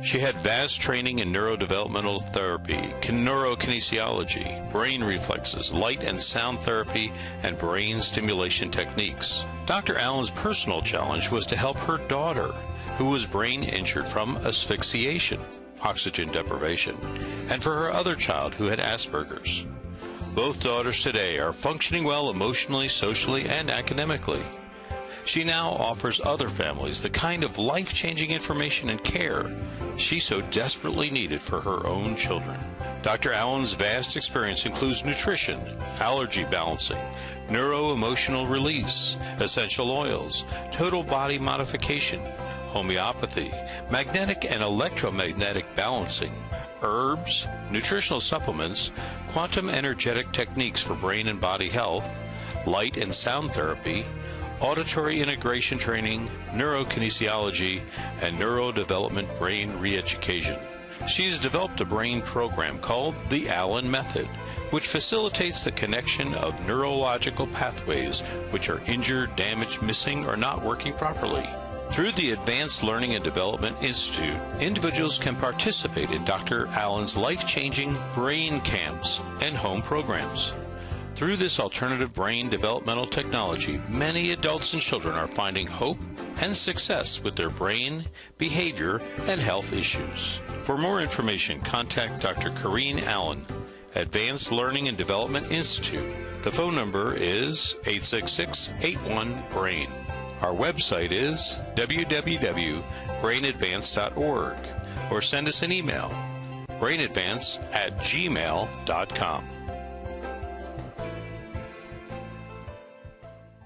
She had vast training in neurodevelopmental therapy, neurokinesiology, brain reflexes, light and sound therapy, and brain stimulation techniques. Dr. Allen's personal challenge was to help her daughter, who was brain injured from asphyxiation, oxygen deprivation, and for her other child who had Asperger's. Both daughters today are functioning well emotionally, socially, and academically. She now offers other families the kind of life-changing information and care she so desperately needed for her own children. Dr. Allen's vast experience includes nutrition, allergy balancing, neuro-emotional release, essential oils, total body modification, homeopathy, magnetic and electromagnetic balancing, herbs, nutritional supplements, quantum energetic techniques for brain and body health, light and sound therapy, auditory integration training, neurokinesiology, and neurodevelopment brain re-education. She has developed a brain program called the Allen Method, which facilitates the connection of neurological pathways which are injured, damaged, missing, or not working properly. Through the Advanced Learning and Development Institute, individuals can participate in Dr. Allen's life-changing brain camps and home programs. Through this alternative brain developmental technology, many adults and children are finding hope and success with their brain, behavior, and health issues. For more information, contact Dr. Corinne Allen, Advanced Learning and Development Institute. The phone number is 866-81-BRAIN. Our website is www.brainadvance.org, or send us an email, brainadvance@gmail.com.